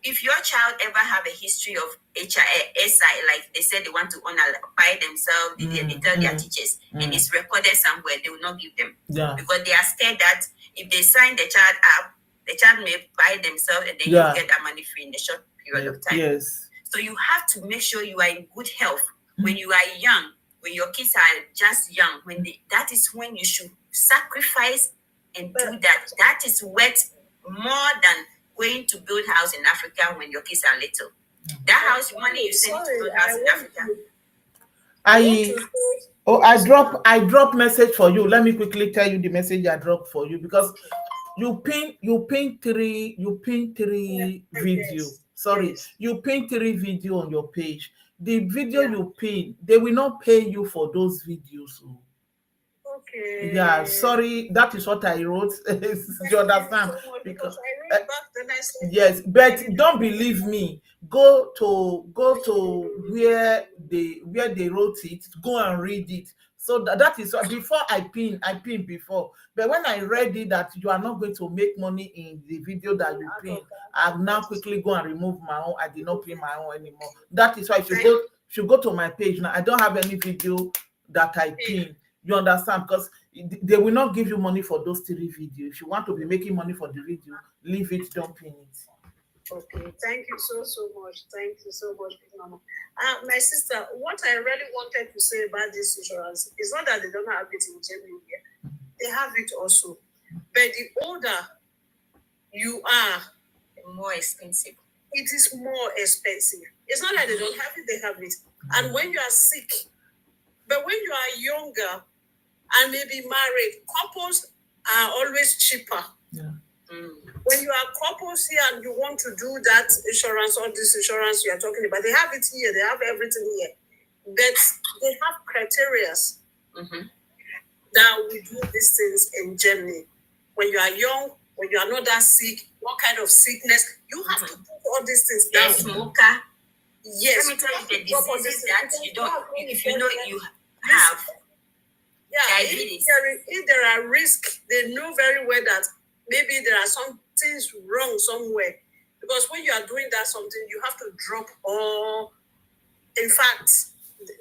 if your child ever have a history of SI, like they said they want to by themselves, they tell their teachers, and it's recorded somewhere, they will not give them. Yeah. Because they are scared that if they sign the child up, the child may buy themselves and then Yeah. you get that money free in a short period of time. Yes. So you have to make sure you are in good health when you are young, when your kids are just young, that is when you should sacrifice and do that. That is worth more than going to build house in Africa when your kids are little. That house money you send to build house in Africa. I drop message for you. Let me quickly tell you the message I dropped for you, because you pin three video. Sorry, you pin 3 video on your page. The video you pin, they will not pay you for those videos. Okay. Yeah, sorry, that is what I wrote. You understand? Because I read back, then I said, yes, but don't believe me. Go to where they wrote it. Go and read it. So that is what, before I pin before. But when I read it that you are not going to make money in the video that you pin, I've now quickly go and remove my own. I did not pin my own anymore. That is why if you go to my page now, I don't have any video that I pin. You understand? Because they will not give you money for those 3 videos. If you want to be making money for the video, leave it, don't pin it. Okay, thank you so much. Thank you so much, Bigmama. My sister, what I really wanted to say about this insurance is not that they don't have it in Germany here. They have it also. But the older you are, the more expensive. It is more expensive. It's not that they don't have it, they have it. And when you are sick, but when you are younger and maybe married, couples are always cheaper. Yeah. When you are couples here and you want to do that insurance or this insurance you are talking about, they have it here, they have everything here. But they have criteria that we do these things in Germany. When you are young, when you are not that sick, what kind of sickness, you have to put all these things down. Smoker. Yes. Let me tell you the diseases that you don't, if you know you have. Yeah, if there are risks, they know very well that maybe there are some things wrong somewhere. Because when you are doing that something, you have to drop all. In fact,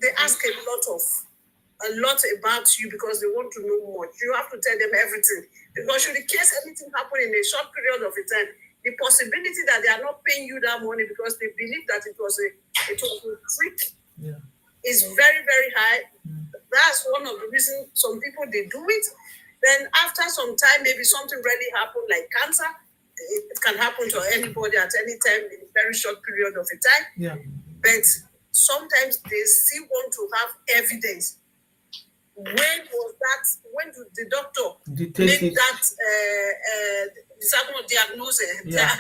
they ask a lot about you because they want to know much. You have to tell them everything. Because should in case anything happen in a short period of time, the possibility that they are not paying you that money because they believe that it was a trick is very, very high. That's one of the reasons some people they do it. Then after some time, maybe something really happened, like cancer. It can happen to anybody at any time in a very short period of a time. Yeah. But sometimes they still want to have evidence. When was that? When did the doctor make that diagnosis? Yeah.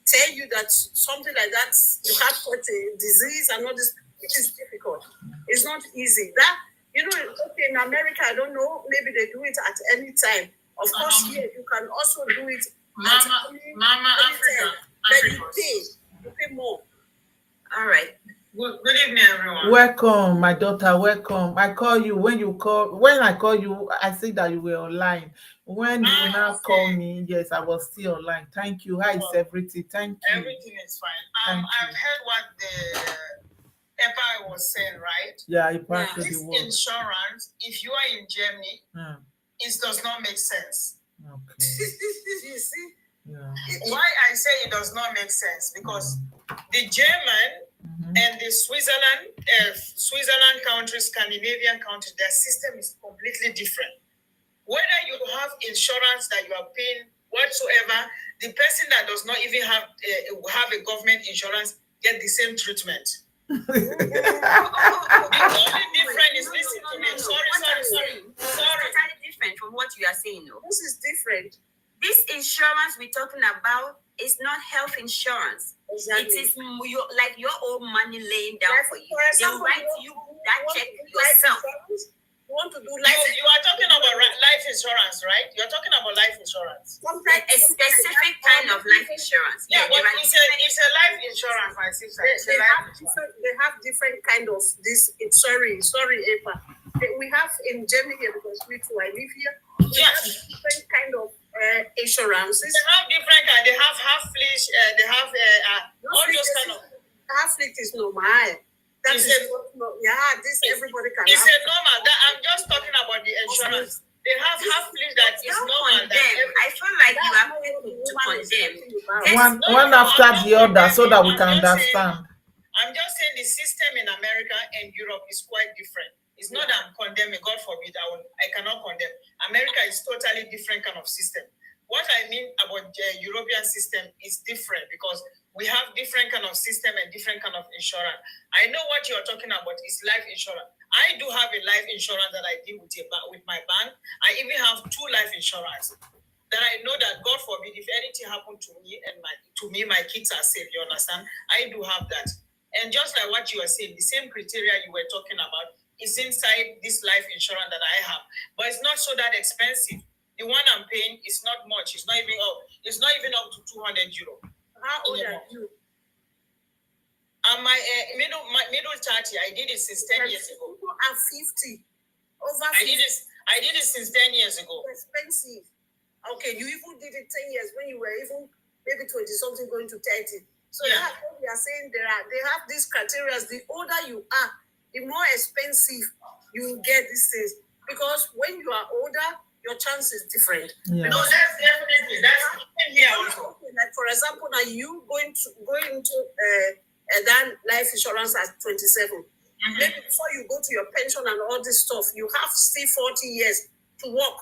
Tell you that something like that you have got a disease and all this. It is difficult. It's not easy. That okay, in America, I don't know. Maybe they do it at any time. Of course, here you can also do it Mama, Africa. But you pay more. All right. Good evening, everyone. Welcome, my daughter. Welcome. I call you when I call you. I see that you were online. When you now call me, yes, I was still online. Thank you. How is everything? Thank you. Everything is fine. I've heard what the EPA was saying, right? Yeah, this insurance, if you are in Germany, it does not make sense. Okay. You see? Yeah. Why I say it does not make sense? Because the German and the Switzerland countries, Scandinavian countries, their system is completely different. Whether you have insurance that you are paying whatsoever, the person that does not even have a government insurance get the same treatment. The only difference is, listen to me. Sorry. Totally different from what you are saying. No? This is different. This insurance we're talking about is not health insurance. Exactly. It is like your own money laying down for you. They write you that check yourself. You want to do life? You are talking about life insurance, right? You are talking about life insurance. A specific kind of life insurance. Yeah, but it's a life insurance, my sister. They have different kind of this. Sorry, Eva. We have in Germany here, because we too, I live here. Yes. Different kind of insurances. They have different kind. They have half fleece. They have all those kind of. Half fleece is normal. This everybody can. It's a normal. I'm just talking about the insurance. They have half fleece that is normal. I feel like you are to condemn. One after the other, so that we can understand. I'm just saying the system in America and Europe is quite different. It's not that I'm condemning. God forbid, I cannot condemn. America is totally different kind of system. What I mean about the European system is different because we have different kind of system and different kind of insurance. I know what you're talking about is life insurance. I do have a life insurance that I deal with my bank. I even have 2 life insurance that I know that God forbid if anything happened to me and my kids are safe. You understand? I do have that. And just like what you are saying, the same criteria you were talking about is inside this life insurance that I have, but it's not so that expensive. The one I'm paying is not much. It's not even up to 200 euro. How old are you? I'm my middle 30. I did it since 10 years ago. People are 50. Over 50. I did it since 10 years ago. It's expensive. Okay, you even did it 10 years when you were even maybe 20 something going to 30. So that's what we are saying. They have these criteria. The older you are, the more expensive you will get these things. Because when you are older, your chance is different. Yeah. No, that's definitely here also. Like for example, now you going into that life insurance at 27. Maybe before you go to your pension and all this stuff, you have still 40 years to work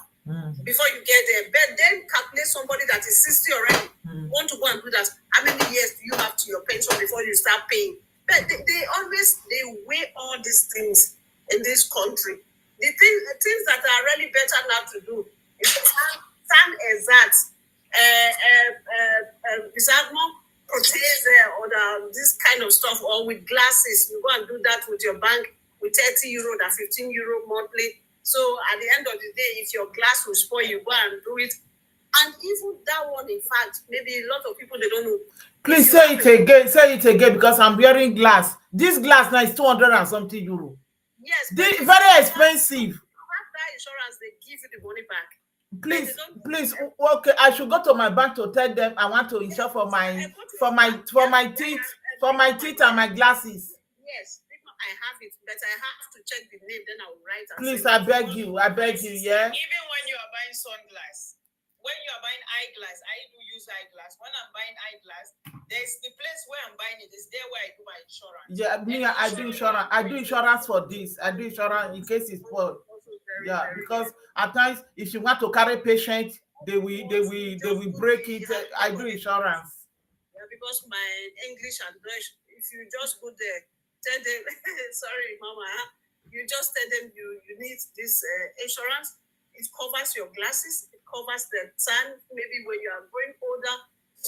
before you get there. But then calculate somebody that is 60 already. Want to go and do that? How many years do you have to your pension before you start paying? But they always weigh all these things in this country. The things that are really better now to do is to stand exact protease or this kind of stuff, or with glasses. You go and do that with your bank with 30 euro or 15 euro monthly. So at the end of the day, if your glass will spoil, you go and do it. And even that one, in fact, maybe a lot of people they don't know. Please say it again because I'm wearing glass. This glass now is 200 and something euro. Yes, very expensive. Have that insurance, they give you the money back. Please, okay. I should go to my bank to tell them I want to insure for my teeth, and my glasses. Yes, I have it, but I have to check the name. Then I will write. Please, I beg you, yeah. Even when you are buying sunglasses. When you are buying eyeglass, I do use eyeglass. When I'm buying eyeglass, there's the place where I'm buying it is there where I do my insurance. Yeah, me, I do insurance. I do insurance for this. I do insurance in case it's spoiled. Yeah, because at times if you want to carry patient, they will break it. I do insurance. Yeah, because my English and Dutch, if you just go there, tell them, sorry, Mama, you just tell them you need this insurance. It covers your glasses, it covers the sun, maybe when you are growing older.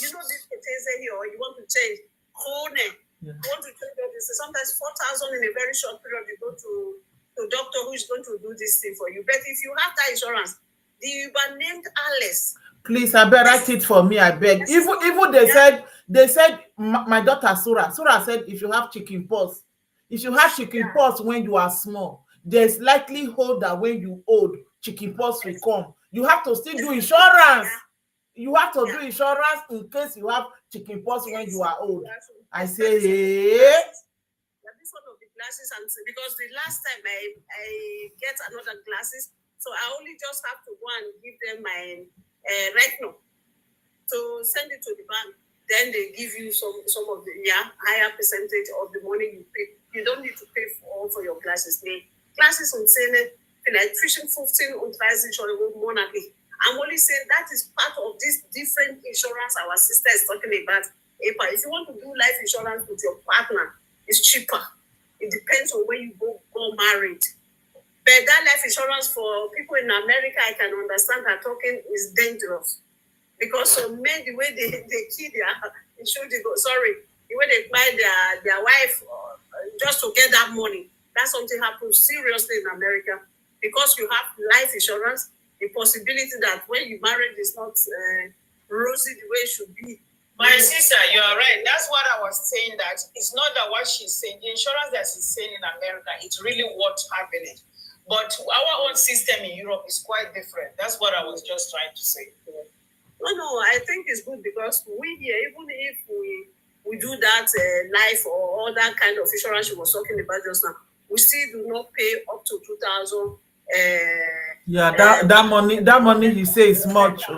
You know, this things here, or you want to change. Corner. Yeah. You want to change all this. Sometimes 4,000 in a very short period, you go to doctor who is going to do this thing for you. But if you have that insurance, the Uber named Alice. Please, I beg, write it for me. I beg. Even they said my daughter Surah said if you have chicken pox, when you are small, there's likelihood that when you old, chicken pox will come. You have to still do insurance. You have to do insurance in case you have chicken pox when you are old. I say, hey. This one of the glasses, and because the last time I get another glasses, so I only just have to go and give them my retinol to send it to the bank. Then they give you some of the higher percentage of the money you pay. You don't need to pay for your glasses. The glasses on sale, like fishing 15 on price monthly. I'm only saying that is part of this different insurance our sister is talking about. If you want to do life insurance with your partner, it's cheaper. It depends on when you go married. But that life insurance for people in America, I can understand her talking is dangerous. Because so men, the way they kill their the way they buy their wife just to get that money, that's something happens seriously in America. Because you have life insurance, the possibility that when you married is not rosy the way it should be. My sister, you are right. That's what I was saying, that it's not that what she's saying. The insurance that she's saying in America, it's really worth having it. But our own system in Europe is quite different. That's what I was just trying to say. No, I think it's good because we here, even if we do that life or other kind of insurance she was talking about just now, we still do not pay up to 2,000. Yeah, that money he says is much.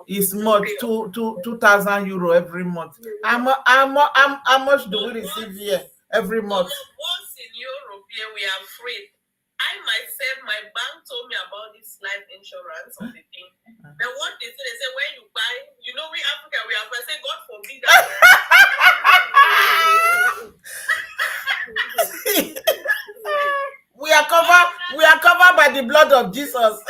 It's much, 2,000 euro every month. How much do we receive here every month? Once in Europe, here we are free. I myself, my bank told me about this life insurance of the thing. But what they say when you buy, you know, we Africa, we have to say, God forbid that. We are covered by the blood of Jesus.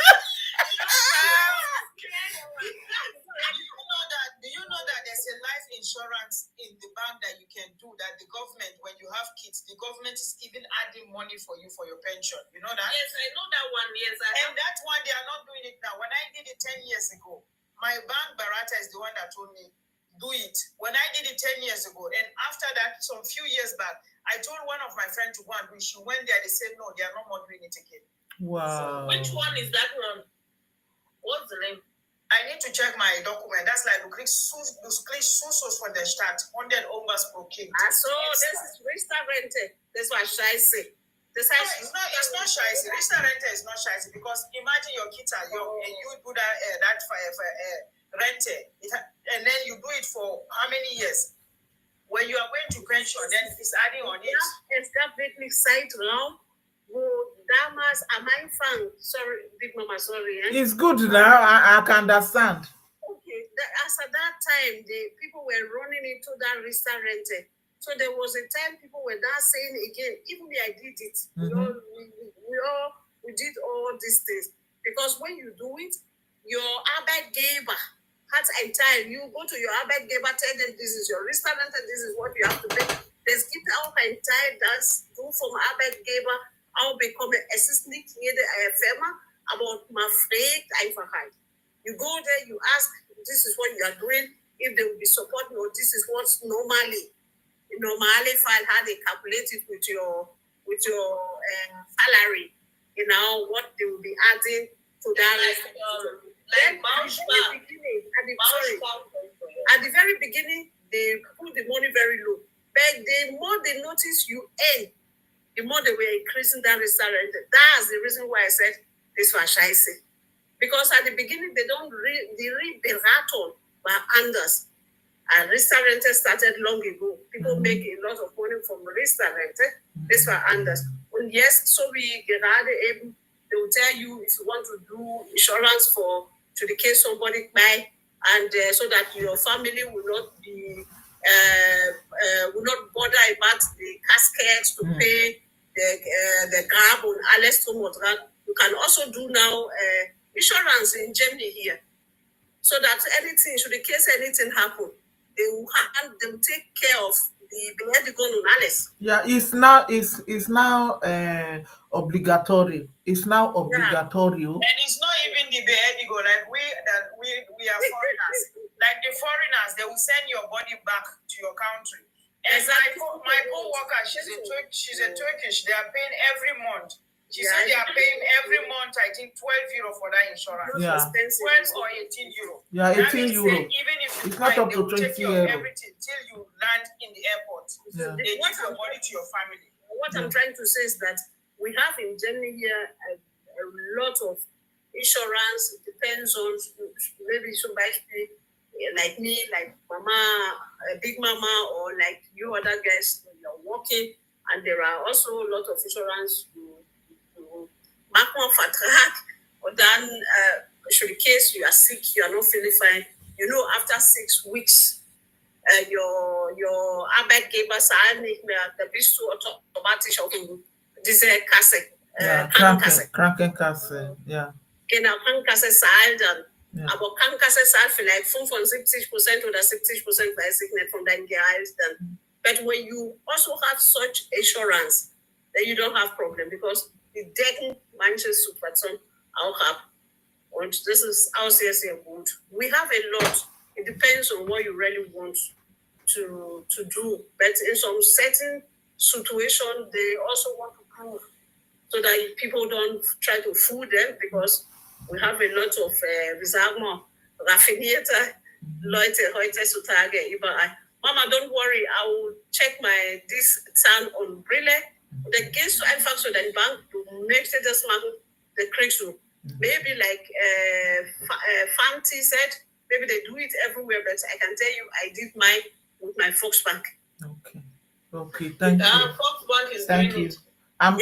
Do you know that there's a life insurance in the bank that you can do, that the government, when you have kids, the government is even adding money for you for your pension? You know that? Yes, I know that one. Yes, and that one, they are not doing it now. When I did it 10 years ago, my bank Barata is the one that told me, do it. When I did it 10 years ago, and after that, some few years back, I told one of my friends to go and do it. She went there, they said, no, they are no more doing it again. Wow. So, which one is that one? What's the name? I need to check my document. That's like you click Susos for the start. 100 Ombas pro king. So this is Rista Rente. That's what I say. It's not shy. Rista Rente is not shy because imagine your kids are young and you do that rente, and then you do it for how many years? When you are going to pension, then it's adding on it. It's that wirklich site now. Damas, am I fan? Sorry, Bigmama, sorry. It's good now. I can understand. Okay, as at that time, the people were running into that Rista Rente. So there was a time people were not saying again, even me, I did it. Mm-hmm. We did all these things. Because when you do it, your Arbeitgeber has a time. You go to your Arbeitgeber, tell them this is your Rista Rente, this is what you have to pay. There's gibt auch ein Teil, das du vom Arbeitgeber auch bekommen. Es ist nicht jede Firma, aber man fragt einfach halt. You go there, you ask, this is what you are doing, if they will be supporting, or this is what's normally file, how they calculate it with your salary, what they will be adding to that. Then at the very beginning, they put the money very low. But the more they notice you earn, the more they were increasing that restaurant. That's the reason why I said this was Scheisse. Because at the beginning, they don't read the beraton by Anders. And restaurant started long ago. People make a lot of money from restaurant. Das war anders. Und jetzt, so wie gerade eben, they will tell you if you want to do insurance for to the case somebody die, and so that your family will not be will not bother about the caskets to pay the grab on alles drum und dran. You can also do now insurance in Germany here, so that anything, should the case anything happen, they will take care of the medical on alles. Yeah, it's now obligatory. It's now obligatory. And it's not even the beheadigo, like we are foreigners. Like the foreigners, they will send your body back to your country. And my co-worker, she's a Turkish. They are paying every month. She said they are paying every month, I think, €12 for that insurance. Yeah. 12 or €18. Yeah, That 18 means euro. even if you It's not fly, up they to will take 20 care of euro. everything till you land in the airport. Yeah. They give your body to your family. What I'm trying to say is that we have in Germany here a lot of insurance. It depends on maybe somebody like me, like Mama, Bigmama, or like you other guys. You're working, and there are also a lot of insurance to mark one for track, or then should the case you are sick, you are not feeling fine. You know, after 6 weeks, your Arbeitgeber zahlt nicht mehr, da bist du automatisch auf diese Kasse. Yeah, Krankenkasse. Krankenkasse, yeah. Genau, Krankenkasse zahlt dann. Ja. Aber Krankenkasse zahlt vielleicht 75% oder 70%, weiß ich nicht, von deinem Gehalt dann. But when you also have such insurance, then you don't have problem, because die decken manche Situationen auch ab. Und das ist auch sehr, sehr gut. We have a lot. It depends on what you really want to do. But in some certain situation, they also want to prove, so that people don't try to fool them, because we have a lot of, wie sagen wir, raffinierte Leute heutzutage überall. Mama, don't worry, I will check this Zahn on Brille. Und dann gehst du einfach zu deiner Bank, du möchtest das machen, dann kriegst du. Maybe like Fanti said, maybe they do it everywhere, but I can tell you, I did mine with my Volksbank. Okay, thank you. Volksbank is Thank doing you. it. I'm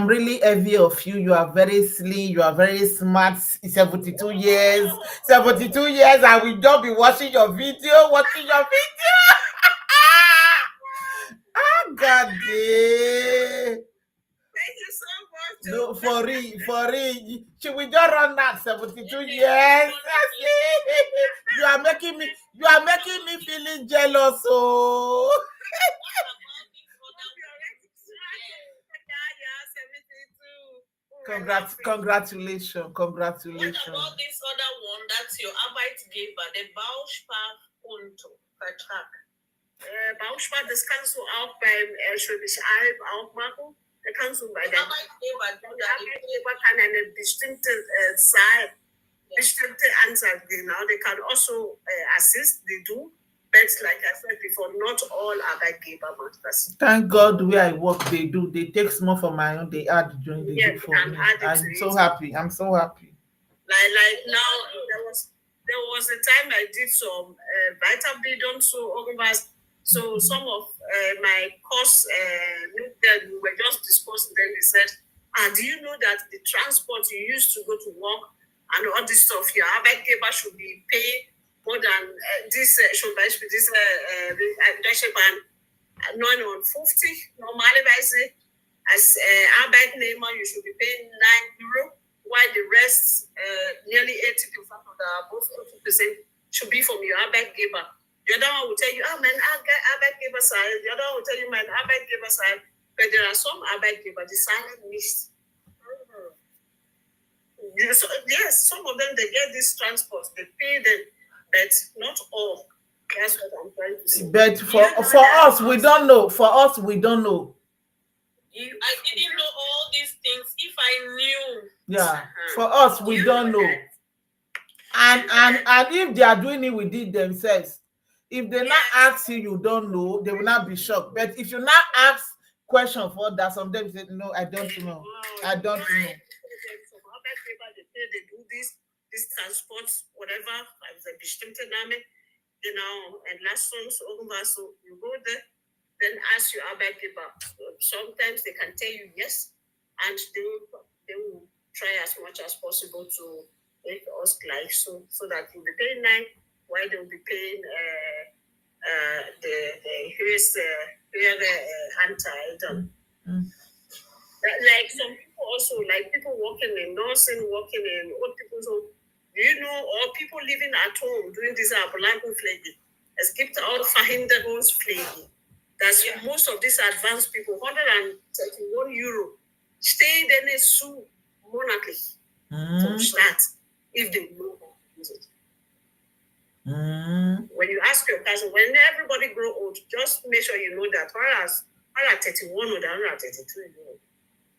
really envy of you. You are very slim. You are very smart. 72 years. 72 years. I will not be watching your video. Ah, God. Thank you so much. No, for real. She will just run that 72 years. You are making me feeling jealous. Oh. Congratulations. What about this other one? That's your Arbeitgeber, the Bausparkonto-Vertrag. Bauspar, das kannst du auch beim Schwäbisch Alb auch machen. Da kannst du bei der Arbeitgeber kann eine bestimmte Zahl, bestimmte Anzahl, genau. They can also assist, they do. But like I said before, not all Arbeitgeber masters. Thank God where I work, they do. They take small for my own, they add during the day for me. I'm so happy. Like now, there was a time I did some Weiterbildung so irgendwas. So some of my course that we were just discussing, then they said, do you know that the transport you used to go to work and all this stuff, your Arbeitgeber should be paid more than this should be this Deutsche Bahn 950 normalerweise as Arbeitnehmer you should be paying €9, while the rest nearly 80% of the above 80% should be from your Arbeitgeber. The other one will tell you, man, Arbeitgeber side. The other one will tell you, man, Arbeitgeber side. But there are some Arbeitgeber, the silent list. Yes, some of them, they get this transport, they pay them, but not all. That's what I'm trying to say. But for us, we don't know. I didn't know all these things. If I knew. Yeah, for us, we don't know. And if they are doing it with it themselves, if they not ask you don't know, they will not be shocked. But if you not ask question for that, sometimes say, no, I don't know. I don't know. They do this transport, whatever, the bestimmte Name. and lessons over. So you go there, then ask your Arbeit people. Sometimes they can tell you yes, and they will try as much as possible to make us gleich, so that you'll be paying 9, while they'll be paying the höhere Anteil. Like some people also, like people working in nursing, working in old people's home, or people living at home doing this ambulanten Pflege. Es gibt auch Verhinderungspflege. That's most of these advanced people, 131 euro, stay then so monatlich from start if they know how to use it. When you ask your cousin, when everybody grow old, just make sure you know that whereas 131 or 132 euro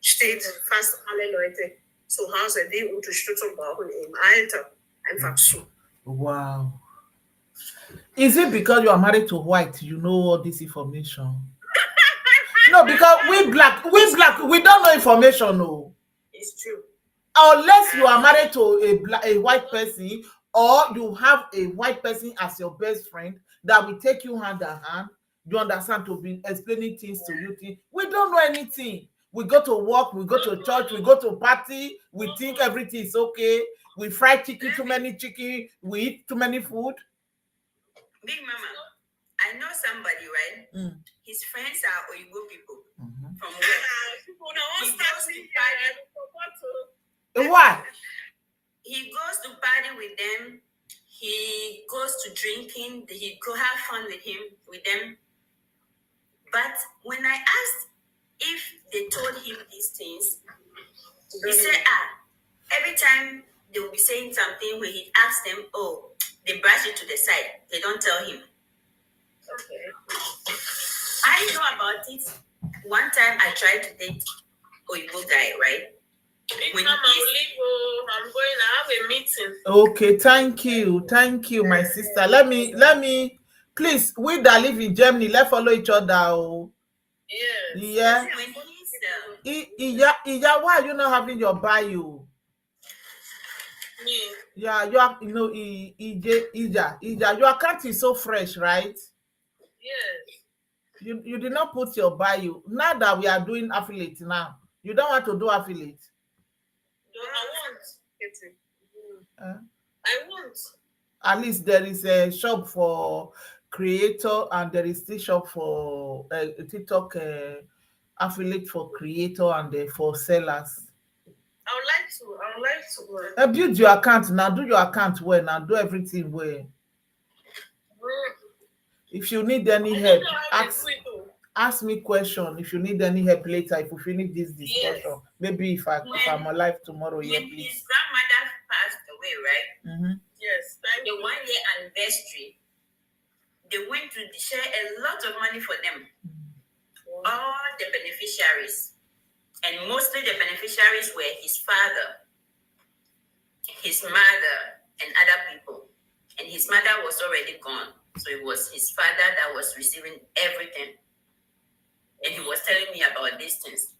steht fast alle Leute zu Hause, die Unterstützung brauchen im Alter. Einfach so. Wow. Is it because you are married to white, you know all this information? No, because we black, we don't know information, no. It's true. Unless you are married to a white person, or you have a white person as your best friend that will take you hand in hand, you understand, to be explaining things to you. We don't know anything. We go to work, we go to church, we go to party, we think everything is okay. We fry chicken, too many chicken, we eat too many food. Bigmama, I know somebody, right? His friends are Oyibo people from where? Why? He goes to party with them. He goes to drinking. He go have fun with them. But when I asked if they told him these things, he said, every time they will be saying something, when he asked them, they brush it to the side. They don't tell him. Okay. I know about it. One time I tried to date Oyibo guy, right? I'm going to have a meeting. Okay, thank you, my sister. Let me, please, we that live in Germany, let's follow each other. Oh. Yes. Yeah. Ija, why are you not having your bio? Me. Yeah, you are, Ija, your account is so fresh, right? Yes. You did not put your bio. Now that we are doing affiliate now, you don't want to do affiliate. No, I want. At least there is a shop for creator, and there is still shop for TikTok affiliate for creator and for sellers. I would like to. Build your account now. Do your account well now. Do everything well. If you need any help, ask me question. If you need any help later, if we finish this discussion, maybe if I'm alive tomorrow, when his grandmother passed away, right? Yes. The 1-year anniversary, they went to share a lot of money for them. All the beneficiaries, and mostly the beneficiaries were his father, his mother, and other people. And his mother was already gone, so it was his father that was receiving everything. And he was telling me about these things.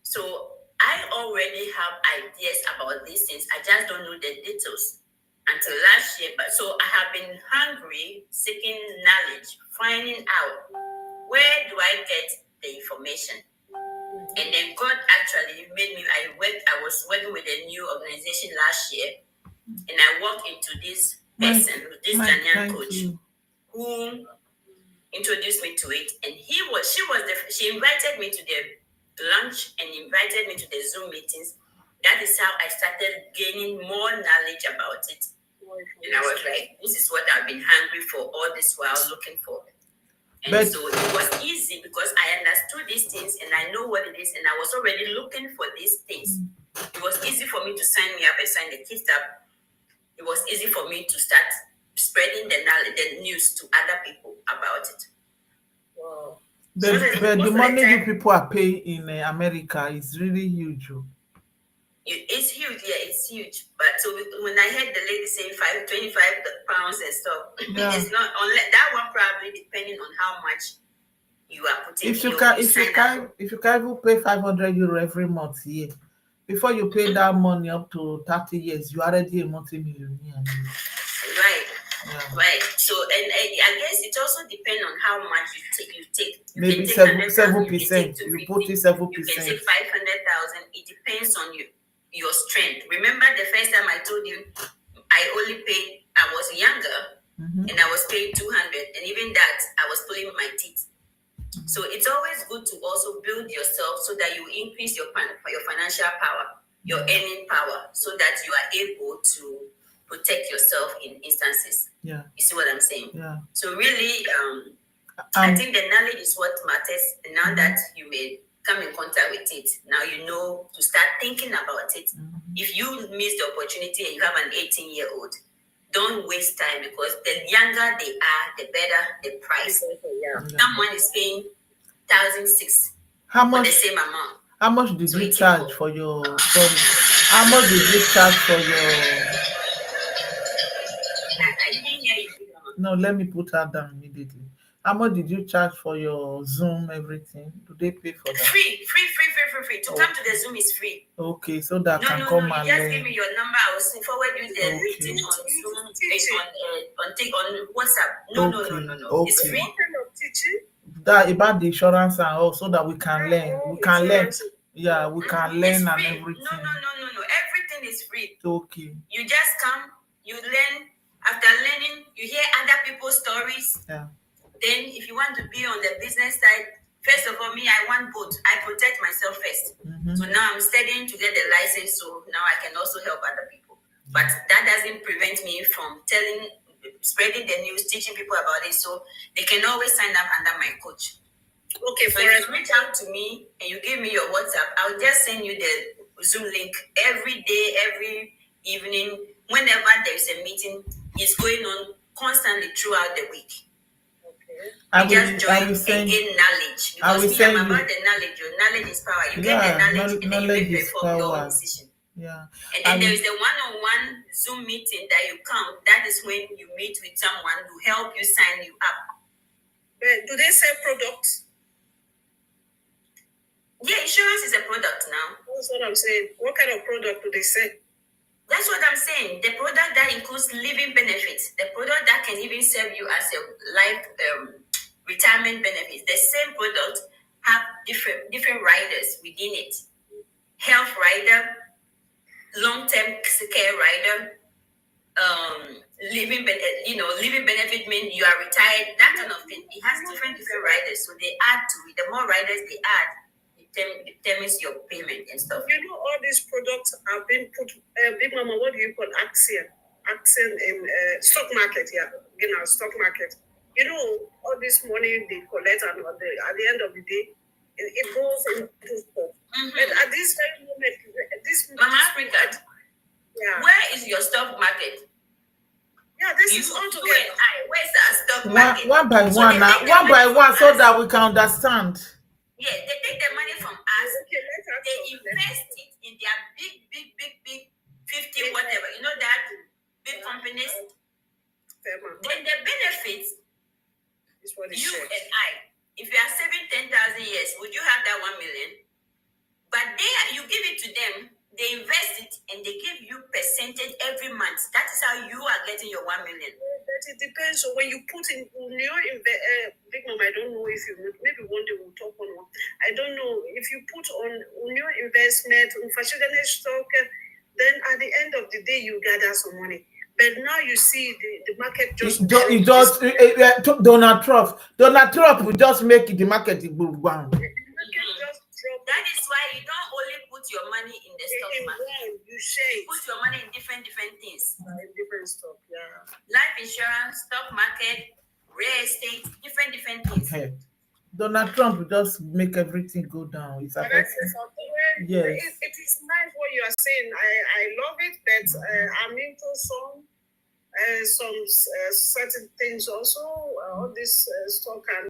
So I already have ideas about these things. I just don't know the details until last year. But so I have been hungry, seeking knowledge, finding out where do I get the information. And then God actually made me. I was working with a new organization last year, and I walked into this person, this Ghanaian coach, who introduced me to it. And she invited me to the lunch and invited me to the Zoom meetings. That is how I started gaining more knowledge about it. And I was like, this is what I've been hungry for all this while looking for. And so it was easy because I understood these things and I know what it is, and I was already looking for these things. It was easy for me to sign me up and sign the kids up. It was easy for me to start spreading the news to other people about it. Wow. But the money you people are paying in America is really huge. It's huge, yeah, it's huge. But so when I heard the lady saying 25 pounds and stuff, it's not unless that one probably depending on how much you are putting. If you can pay 500 euro every month here, before you pay that money up to 30 years, you are already a multi-millionaire. Right. Right. So, and I guess it also depends on how much you take. You Maybe can take 7%. 100,000. You put it You can 7%. take 500,000. It depends on your strength. Remember the first time I told you I only paid. I was younger, and I was paid 200, and even that I was pulling my teeth. So it's always good to also build yourself so that you increase your financial power, your earning power, so that you are able to protect yourself in instances. Yeah. You see what I'm saying? Yeah. So really, I think the knowledge is what matters. And now that you may come in contact with it, now you know to start thinking about it. If you miss the opportunity and you have an 18-year-old, don't waste time, because the younger they are, the better the price. Someone is paying 1,600 How for the much? same amount. How much did So you it's charge equal. for your? Sorry. How much did you charge for your? I didn't hear you. No, let me put that down immediately. How much did you charge for your Zoom, everything? Do they pay for that? Free. To come to the Zoom is free. Okay, so that No, can no, come no. You and just learn. give me your number. I will forward you the Okay. meeting on Zoom, on WhatsApp. No. It's Okay. free. What kind of teaching? That about the insurance and all, so that we can learn. We can learn. Insurance. Yeah, we can It's learn and free. everything. No. Everything is free. Okay. You just come, you learn. After learning, you hear other people's stories. Yeah. Then, if you want to be on the business side, first of all, me, I want both. I protect myself first. So now I'm studying to get the license, so now I can also help other people. But that doesn't prevent me from spreading the news, teaching people about it, so they can always sign up under my coach. Okay, So if you reach out to me and you give me your WhatsApp, I'll just send you the Zoom link every day, every evening, whenever there's a meeting. It's going on constantly throughout the week. I You just join will and send. gain knowledge. I will Because me, send I'm you. about the knowledge. Your knowledge is power. You get Yeah, the knowledge and then you knowledge make is your own power. decision. Yeah. And then there is the one-on-one Zoom meeting that you come. That is when you meet with someone to help you sign you up. Do they sell products? Yeah, insurance is a product now. That's what I'm saying. What kind of product do they sell? That's what I'm saying. The product that includes living benefits, the product that can even serve you as a life retirement benefits. The same product have different riders within it. Health rider, long-term care rider, living benefit means you are retired. That kind of thing. It has different riders, so they add to it. The more riders they add, determines your payment and stuff. You know, all these products have been put. Bigmama, what do you call action in stock market? Yeah, stock market. You know, all this money they collect, and at the end of the day, it goes into stock. But at this very moment, Mama Africa, yeah, where is your stock market? yeah, this is all together. Where's our stock market? One by So one now. One by one, so that we can understand. Yeah, they take the money from us. Okay, They invest it in their big 50 whatever. You know that big companies. Then the benefits is what you and I. If you are saving 10,000 years, would you have that 1 million? But you give it to them. They invest it and they give you percentage every month. That is how you are getting your 1 million. But it depends. So when you put in your Bigmama, I don't know if you would. Maybe one day we'll talk on one. I don't know if you put on your investment on stock. Then at the end of the day, you gather some money. But now you see the market just. Donald Trump. Donald Trump will just make the market go down. That is why you don't only put your money in the stock market. You share it. Put your money in different things. Different stuff, yeah. Life insurance, stock market, real estate, different things. Hey. Donald Trump will just make everything go down. It's affecting. Yes. It is nice what you are saying. I love it, but I'm into some certain things also. All this stock and